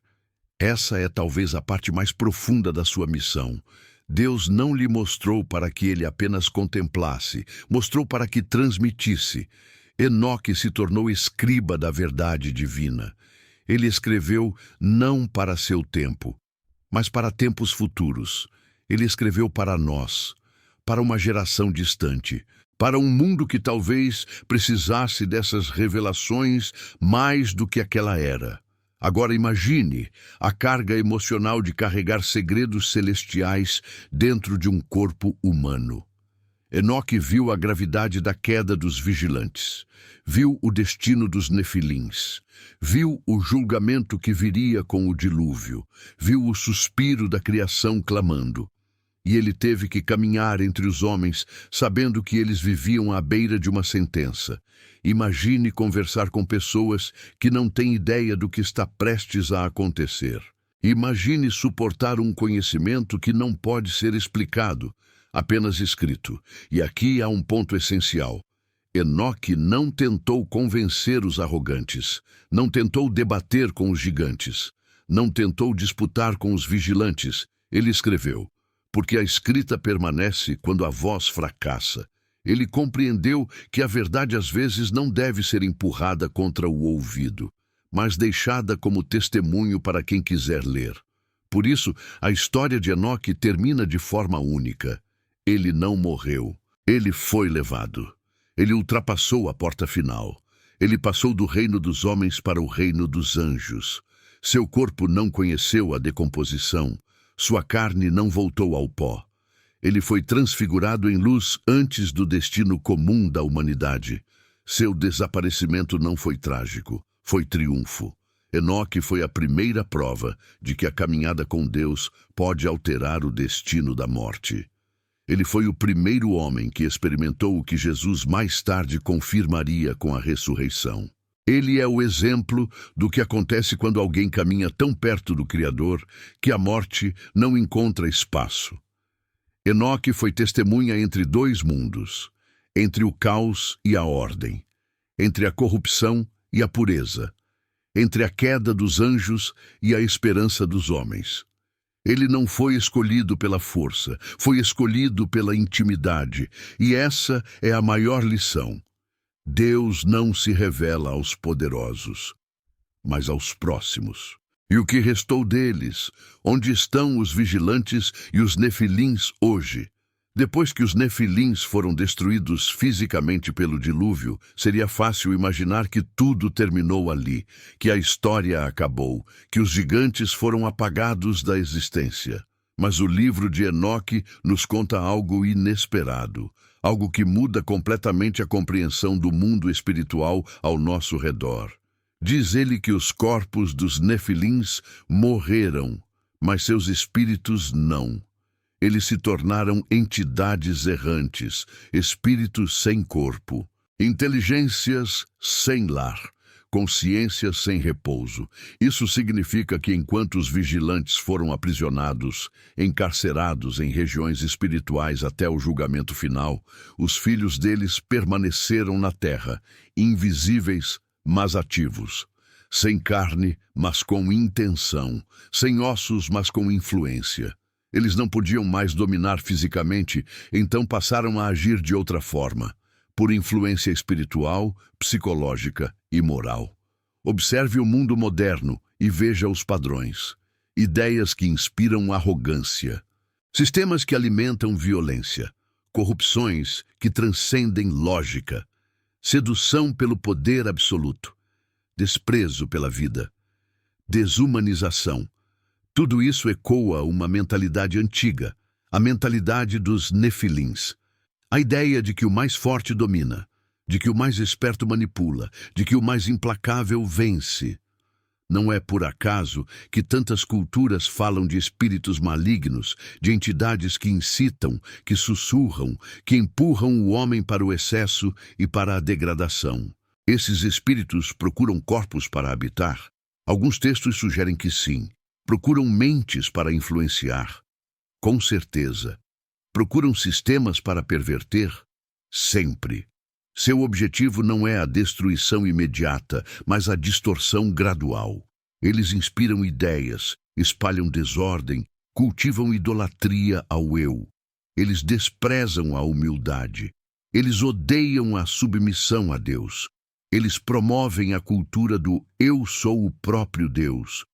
Essa é talvez a parte mais profunda da sua missão. Deus não lhe mostrou para que ele apenas contemplasse, mostrou para que transmitisse. Enoque se tornou escriba da verdade divina. Ele escreveu não para seu tempo, mas para tempos futuros. Ele escreveu para nós, para uma geração distante, para um mundo que talvez precisasse dessas revelações mais do que aquela era. Agora imagine a carga emocional de carregar segredos celestiais dentro de um corpo humano. Enoque viu a gravidade da queda dos vigilantes, viu o destino dos nefilins, viu o julgamento que viria com o dilúvio, viu o suspiro da criação clamando. E ele teve que caminhar entre os homens, sabendo que eles viviam à beira de uma sentença. Imagine conversar com pessoas que não têm ideia do que está prestes a acontecer. Imagine suportar um conhecimento que não pode ser explicado, apenas escrito. E aqui há um ponto essencial. Enoque não tentou convencer os arrogantes, não tentou debater com os gigantes, não tentou disputar com os vigilantes. Ele escreveu: porque a escrita permanece quando a voz fracassa. Ele compreendeu que a verdade às vezes não deve ser empurrada contra o ouvido, mas deixada como testemunho para quem quiser ler. Por isso, a história de Enoque termina de forma única. Ele não morreu. Ele foi levado. Ele ultrapassou a porta final. Ele passou do reino dos homens para o reino dos anjos. Seu corpo não conheceu a decomposição. Sua carne não voltou ao pó. Ele foi transfigurado em luz antes do destino comum da humanidade. Seu desaparecimento não foi trágico, foi triunfo. Enoque foi a primeira prova de que a caminhada com Deus pode alterar o destino da morte. Ele foi o primeiro homem que experimentou o que Jesus mais tarde confirmaria com a ressurreição. Ele é o exemplo do que acontece quando alguém caminha tão perto do Criador que a morte não encontra espaço. Enoque foi testemunha entre dois mundos, entre o caos e a ordem, entre a corrupção e a pureza, entre a queda dos anjos e a esperança dos homens. Ele não foi escolhido pela força, foi escolhido pela intimidade, e essa é a maior lição. Deus não se revela aos poderosos, mas aos próximos. E o que restou deles? Onde estão os vigilantes e os nefilins hoje? Depois que os nefilins foram destruídos fisicamente pelo dilúvio, seria fácil imaginar que tudo terminou ali, que a história acabou, que os gigantes foram apagados da existência. Mas o livro de Enoque nos conta algo inesperado, algo que muda completamente a compreensão do mundo espiritual ao nosso redor. Diz ele que os corpos dos nefilins morreram, mas seus espíritos não. Eles se tornaram entidades errantes, espíritos sem corpo, inteligências sem lar, consciência sem repouso. Isso significa que enquanto os vigilantes foram aprisionados, encarcerados em regiões espirituais até o julgamento final, os filhos deles permaneceram na terra, invisíveis, mas ativos. Sem carne, mas com intenção. Sem ossos, mas com influência. Eles não podiam mais dominar fisicamente, então passaram a agir de outra forma, por influência espiritual, psicológica e moral. Observe o mundo moderno e veja os padrões. Ideias que inspiram arrogância. Sistemas que alimentam violência. Corrupções que transcendem lógica. Sedução pelo poder absoluto. Desprezo pela vida. Desumanização. Tudo isso ecoa uma mentalidade antiga, a mentalidade dos nefilins. A ideia de que o mais forte domina, de que o mais esperto manipula, de que o mais implacável vence. Não é por acaso que tantas culturas falam de espíritos malignos, de entidades que incitam, que sussurram, que empurram o homem para o excesso e para a degradação. Esses espíritos procuram corpos para habitar? Alguns textos sugerem que sim. Procuram mentes para influenciar? Com certeza. Procuram sistemas para perverter? Sempre. Seu objetivo não é a destruição imediata, mas a distorção gradual. Eles inspiram ideias, espalham desordem, cultivam idolatria ao eu. Eles desprezam a humildade. Eles odeiam a submissão a Deus. Eles promovem a cultura do eu sou o próprio Deus.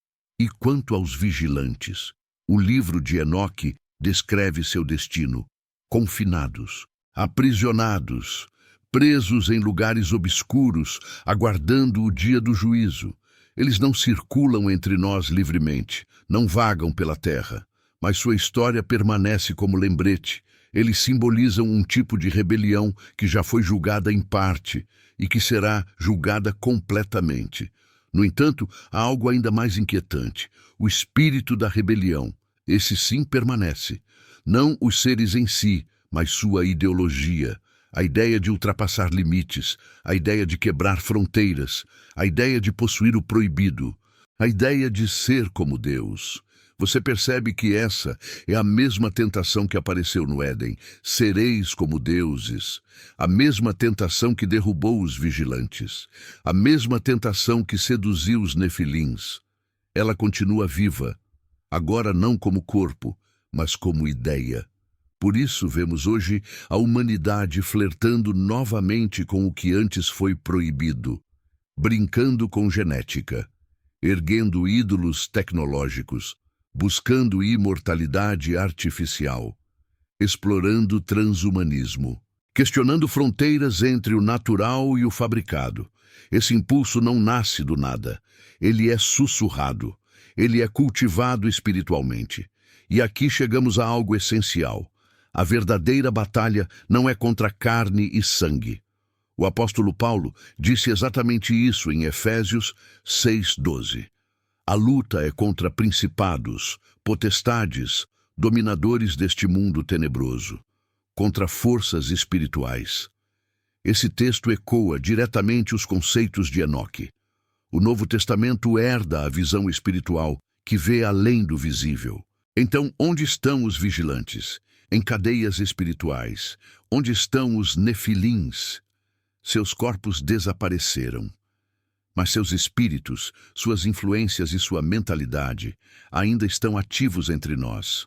E quanto aos vigilantes, o livro de Enoque descreve seu destino: confinados, aprisionados, presos em lugares obscuros, aguardando o dia do juízo. Eles não circulam entre nós livremente, não vagam pela terra, mas sua história permanece como lembrete. Eles simbolizam um tipo de rebelião que já foi julgada em parte e que será julgada completamente. No entanto, há algo ainda mais inquietante: o espírito da rebelião. Esse sim permanece. Não os seres em si, mas sua ideologia. A ideia de ultrapassar limites, a ideia de quebrar fronteiras, a ideia de possuir o proibido, a ideia de ser como Deus. Você percebe que essa é a mesma tentação que apareceu no Éden: sereis como deuses. A mesma tentação que derrubou os vigilantes. A mesma tentação que seduziu os nefilins. Ela continua viva, agora não como corpo, mas como ideia. Por isso vemos hoje a humanidade flertando novamente com o que antes foi proibido, brincando com genética, erguendo ídolos tecnológicos, buscando imortalidade artificial, explorando transhumanismo, questionando fronteiras entre o natural e o fabricado. Esse impulso não nasce do nada, ele é sussurrado, ele é cultivado espiritualmente. E aqui chegamos a algo essencial. A verdadeira batalha não é contra carne e sangue. O apóstolo Paulo disse exatamente isso em Efésios 6:12. A luta é contra principados, potestades, dominadores deste mundo tenebroso, contra forças espirituais. Esse texto ecoa diretamente os conceitos de Enoque. O Novo Testamento herda a visão espiritual que vê além do visível. Então, onde estão os vigilantes? Em cadeias espirituais. Onde estão os nefilins? Seus corpos desapareceram. Mas seus espíritos, suas influências e sua mentalidade ainda estão ativos entre nós.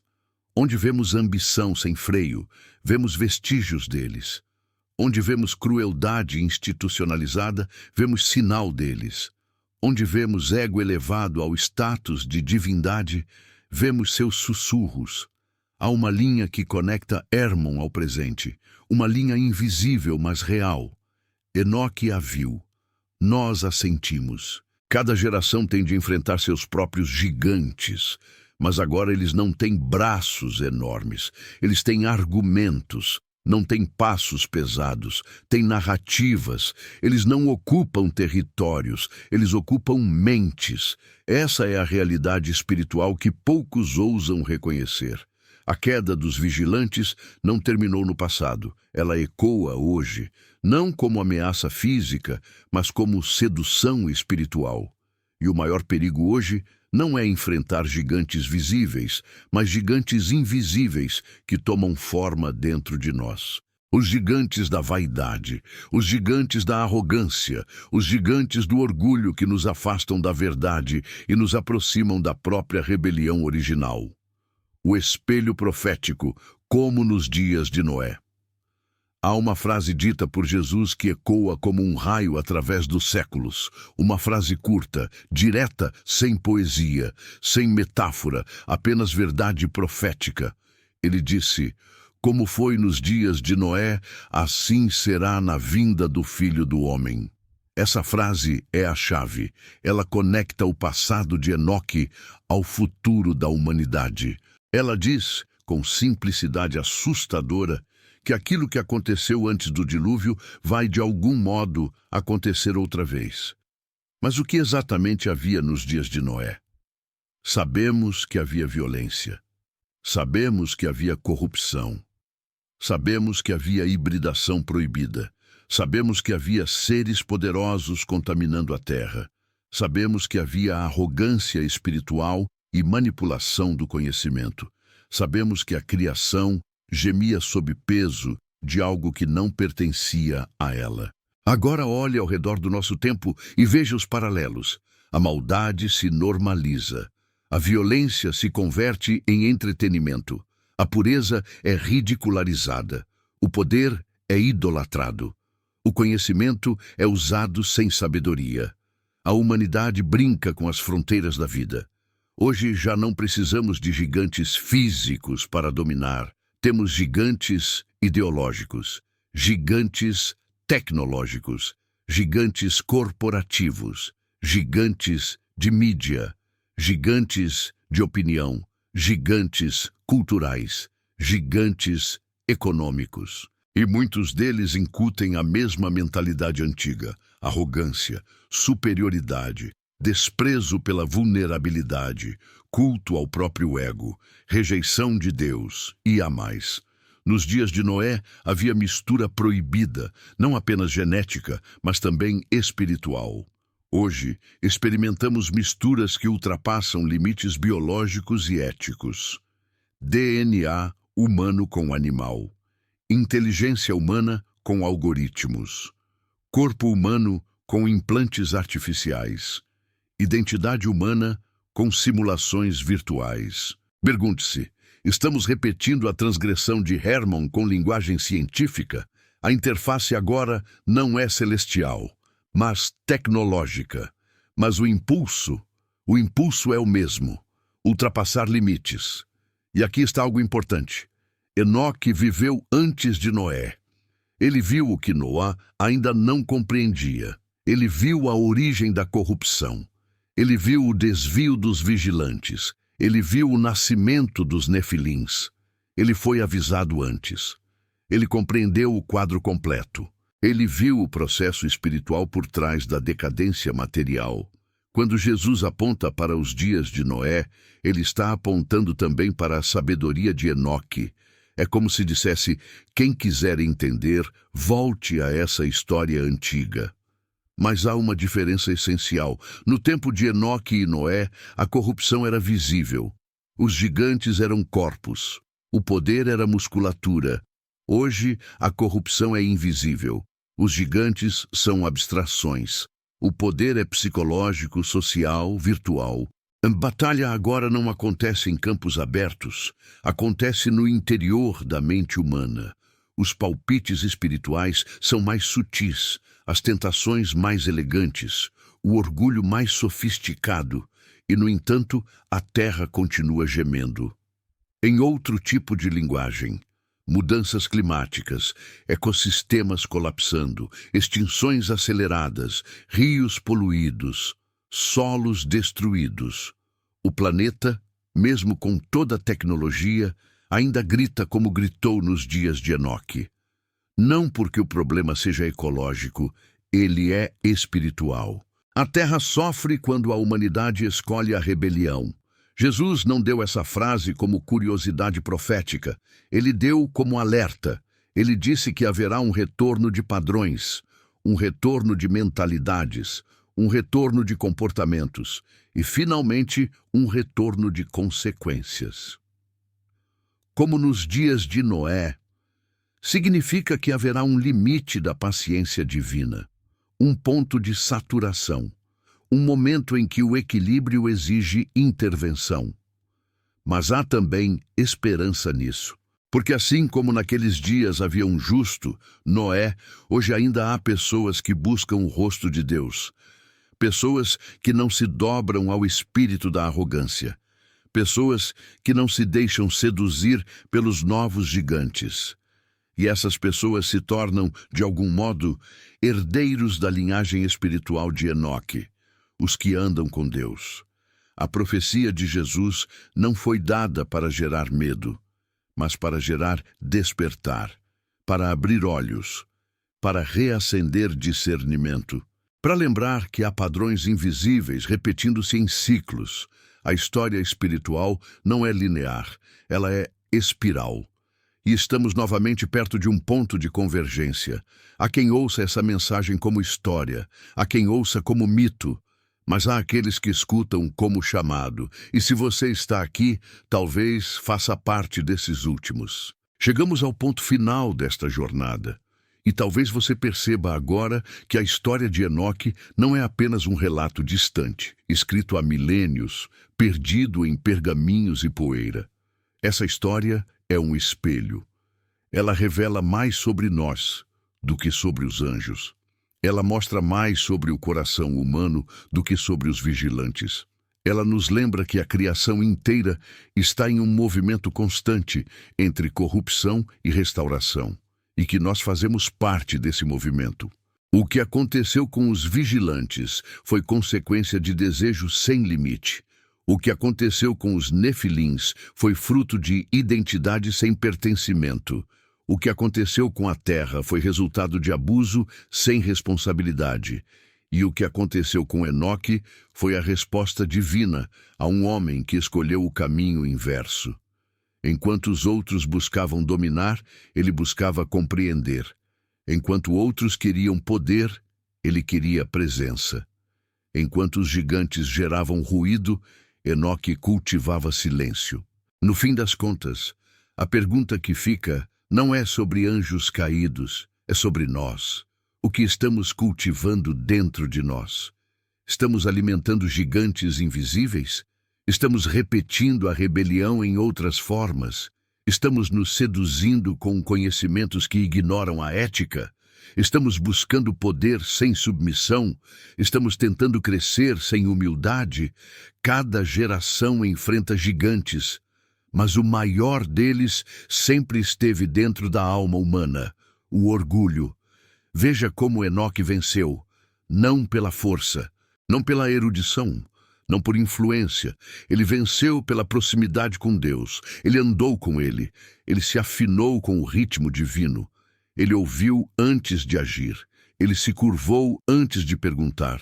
Onde vemos ambição sem freio, vemos vestígios deles. Onde vemos crueldade institucionalizada, vemos sinal deles. Onde vemos ego elevado ao status de divindade, vemos seus sussurros. Há uma linha que conecta Hermon ao presente, uma linha invisível, mas real. Enoque a viu. Nós a sentimos. Cada geração tem de enfrentar seus próprios gigantes, mas agora eles não têm braços enormes, eles têm argumentos, não têm passos pesados, têm narrativas, eles não ocupam territórios, eles ocupam mentes. Essa é a realidade espiritual que poucos ousam reconhecer. A queda dos vigilantes não terminou no passado, ela ecoa hoje, não como ameaça física, mas como sedução espiritual. E o maior perigo hoje não é enfrentar gigantes visíveis, mas gigantes invisíveis que tomam forma dentro de nós. Os gigantes da vaidade, os gigantes da arrogância, os gigantes do orgulho que nos afastam da verdade e nos aproximam da própria rebelião original. O espelho profético, como nos dias de Noé. Há uma frase dita por Jesus que ecoa como um raio através dos séculos. Uma frase curta, direta, sem poesia, sem metáfora, apenas verdade profética. Ele disse: como foi nos dias de Noé, assim será na vinda do Filho do Homem. Essa frase é a chave. Ela conecta o passado de Enoque ao futuro da humanidade. Ela diz, com simplicidade assustadora, que aquilo que aconteceu antes do dilúvio vai, de algum modo, acontecer outra vez. Mas o que exatamente havia nos dias de Noé? Sabemos que havia violência. Sabemos que havia corrupção. Sabemos que havia hibridação proibida. Sabemos que havia seres poderosos contaminando a terra. Sabemos que havia arrogância espiritual e manipulação do conhecimento. Sabemos que a criação gemia sob peso de algo que não pertencia a ela. Agora olhe ao redor do nosso tempo e veja os paralelos. A maldade se normaliza. A violência se converte em entretenimento. A pureza é ridicularizada. O poder é idolatrado. O conhecimento é usado sem sabedoria. A humanidade brinca com as fronteiras da vida. Hoje já não precisamos de gigantes físicos para dominar. Temos gigantes ideológicos, gigantes tecnológicos, gigantes corporativos, gigantes de mídia, gigantes de opinião, gigantes culturais, gigantes econômicos. E muitos deles incutem a mesma mentalidade antiga: arrogância, superioridade, desprezo pela vulnerabilidade, culto ao próprio ego, rejeição de Deus e a mais. Nos dias de Noé havia mistura proibida, não apenas genética, mas também espiritual. Hoje, experimentamos misturas que ultrapassam limites biológicos e éticos. DNA humano com animal, inteligência humana com algoritmos, corpo humano com implantes artificiais, identidade humana com simulações virtuais. Pergunte-se, estamos repetindo a transgressão de Hermon com linguagem científica? A interface agora não é celestial, mas tecnológica. Mas o impulso é o mesmo: ultrapassar limites. E aqui está algo importante. Enoque viveu antes de Noé. Ele viu o que Noé ainda não compreendia. Ele viu a origem da corrupção. Ele viu o desvio dos vigilantes. Ele viu o nascimento dos nefilins. Ele foi avisado antes. Ele compreendeu o quadro completo. Ele viu o processo espiritual por trás da decadência material. Quando Jesus aponta para os dias de Noé, ele está apontando também para a sabedoria de Enoque. É como se dissesse: quem quiser entender, volte a essa história antiga. Mas há uma diferença essencial. No tempo de Enoque e Noé, a corrupção era visível. Os gigantes eram corpos. O poder era musculatura. Hoje, a corrupção é invisível. Os gigantes são abstrações. O poder é psicológico, social, virtual. A batalha agora não acontece em campos abertos. Acontece no interior da mente humana. Os palpites espirituais são mais sutis, as tentações mais elegantes, o orgulho mais sofisticado, e, no entanto, a terra continua gemendo. Em outro tipo de linguagem, mudanças climáticas, ecossistemas colapsando, extinções aceleradas, rios poluídos, solos destruídos. O planeta, mesmo com toda a tecnologia, ainda grita como gritou nos dias de Enoque. Não porque o problema seja ecológico, ele é espiritual. A Terra sofre quando a humanidade escolhe a rebelião. Jesus não deu essa frase como curiosidade profética. Ele deu como alerta. Ele disse que haverá um retorno de padrões, um retorno de mentalidades, um retorno de comportamentos e, finalmente, um retorno de consequências. Como nos dias de Noé, significa que haverá um limite da paciência divina, um ponto de saturação, um momento em que o equilíbrio exige intervenção. Mas há também esperança nisso, porque assim como naqueles dias havia um justo, Noé, hoje ainda há pessoas que buscam o rosto de Deus, pessoas que não se dobram ao espírito da arrogância, pessoas que não se deixam seduzir pelos novos gigantes. E essas pessoas se tornam, de algum modo, herdeiros da linhagem espiritual de Enoque, os que andam com Deus. A profecia de Jesus não foi dada para gerar medo, mas para gerar despertar, para abrir olhos, para reacender discernimento, para lembrar que há padrões invisíveis repetindo-se em ciclos. A história espiritual não é linear, ela é espiral. E estamos novamente perto de um ponto de convergência. Há quem ouça essa mensagem como história, há quem ouça como mito, mas há aqueles que escutam como chamado. E se você está aqui, talvez faça parte desses últimos. Chegamos ao ponto final desta jornada. E talvez você perceba agora que a história de Enoque não é apenas um relato distante, escrito há milênios, perdido em pergaminhos e poeira. Essa história é um espelho. Ela revela mais sobre nós do que sobre os anjos. Ela mostra mais sobre o coração humano do que sobre os vigilantes. Ela nos lembra que a criação inteira está em um movimento constante entre corrupção e restauração, e que nós fazemos parte desse movimento. O que aconteceu com os vigilantes foi consequência de desejos sem limite. O que aconteceu com os nefilins foi fruto de identidade sem pertencimento. O que aconteceu com a terra foi resultado de abuso sem responsabilidade. E o que aconteceu com Enoque foi a resposta divina a um homem que escolheu o caminho inverso. Enquanto os outros buscavam dominar, ele buscava compreender. Enquanto outros queriam poder, ele queria presença. Enquanto os gigantes geravam ruído, Enoque cultivava silêncio. No fim das contas, a pergunta que fica não é sobre anjos caídos, é sobre nós. O que estamos cultivando dentro de nós? Estamos alimentando gigantes invisíveis? Estamos repetindo a rebelião em outras formas? Estamos nos seduzindo com conhecimentos que ignoram a ética? Estamos buscando poder sem submissão? Estamos tentando crescer sem humildade? Cada geração enfrenta gigantes, mas o maior deles sempre esteve dentro da alma humana, o orgulho. Veja como Enoque venceu, não pela força, não pela erudição, não por influência. Ele venceu pela proximidade com Deus. Ele andou com ele. Ele se afinou com o ritmo divino. Ele ouviu antes de agir. Ele se curvou antes de perguntar.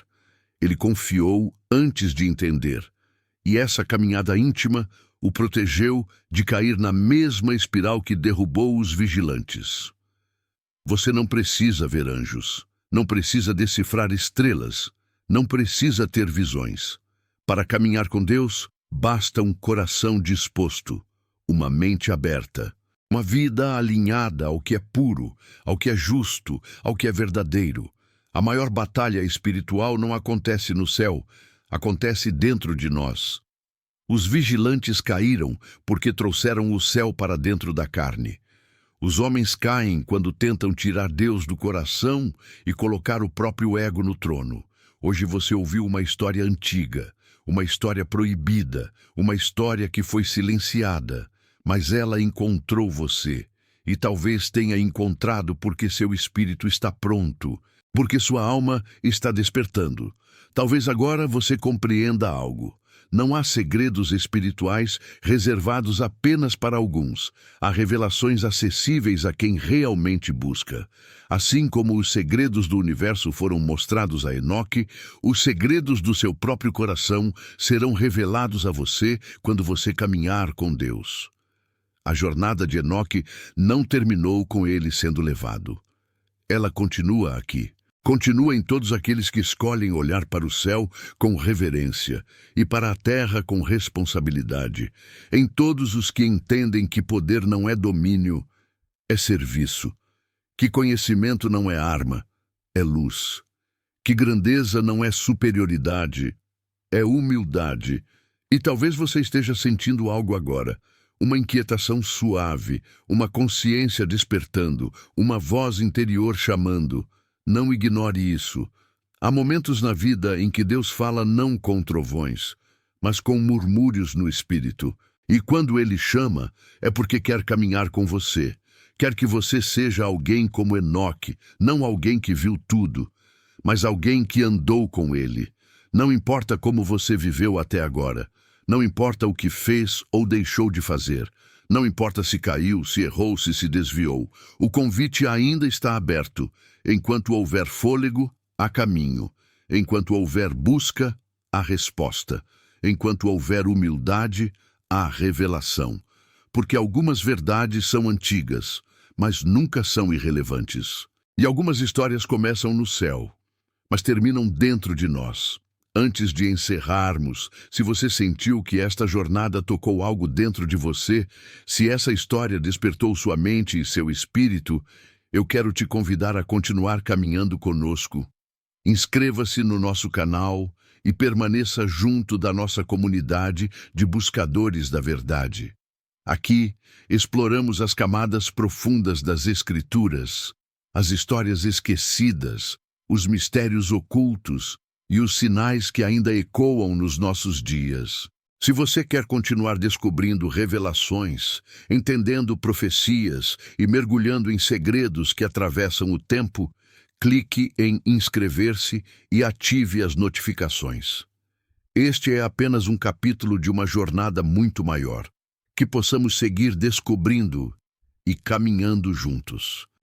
Ele confiou antes de entender. E essa caminhada íntima o protegeu de cair na mesma espiral que derrubou os vigilantes. Você não precisa ver anjos. Não precisa decifrar estrelas. Não precisa ter visões. Para caminhar com Deus, basta um coração disposto, uma mente aberta, uma vida alinhada ao que é puro, ao que é justo, ao que é verdadeiro. A maior batalha espiritual não acontece no céu, acontece dentro de nós. Os vigilantes caíram porque trouxeram o céu para dentro da carne. Os homens caem quando tentam tirar Deus do coração e colocar o próprio ego no trono. Hoje você ouviu uma história antiga, uma história proibida, uma história que foi silenciada, mas ela encontrou você. E talvez tenha encontrado porque seu espírito está pronto, porque sua alma está despertando. Talvez agora você compreenda algo. Não há segredos espirituais reservados apenas para alguns. Há revelações acessíveis a quem realmente busca. Assim como os segredos do universo foram mostrados a Enoque, os segredos do seu próprio coração serão revelados a você quando você caminhar com Deus. A jornada de Enoque não terminou com ele sendo levado. Ela continua aqui. Continua em todos aqueles que escolhem olhar para o céu com reverência e para a terra com responsabilidade. Em todos os que entendem que poder não é domínio, é serviço. Que conhecimento não é arma, é luz. Que grandeza não é superioridade, é humildade. E talvez você esteja sentindo algo agora. Uma inquietação suave, uma consciência despertando, uma voz interior chamando. Não ignore isso. Há momentos na vida em que Deus fala não com trovões, mas com murmúrios no espírito. E quando Ele chama, é porque quer caminhar com você. Quer que você seja alguém como Enoque, não alguém que viu tudo, mas alguém que andou com Ele. Não importa como você viveu até agora. Não importa o que fez ou deixou de fazer. Não importa se caiu, se errou, se desviou. O convite ainda está aberto. Enquanto houver fôlego, há caminho. Enquanto houver busca, há resposta. Enquanto houver humildade, há revelação. Porque algumas verdades são antigas, mas nunca são irrelevantes. E algumas histórias começam no céu, mas terminam dentro de nós. Antes de encerrarmos, se você sentiu que esta jornada tocou algo dentro de você, se essa história despertou sua mente e seu espírito, eu quero te convidar a continuar caminhando conosco. Inscreva-se no nosso canal e permaneça junto da nossa comunidade de buscadores da verdade. Aqui, exploramos as camadas profundas das Escrituras, as histórias esquecidas, os mistérios ocultos e os sinais que ainda ecoam nos nossos dias. Se você quer continuar descobrindo revelações, entendendo profecias e mergulhando em segredos que atravessam o tempo, clique em inscrever-se e ative as notificações. Este é apenas um capítulo de uma jornada muito maior, que possamos seguir descobrindo e caminhando juntos.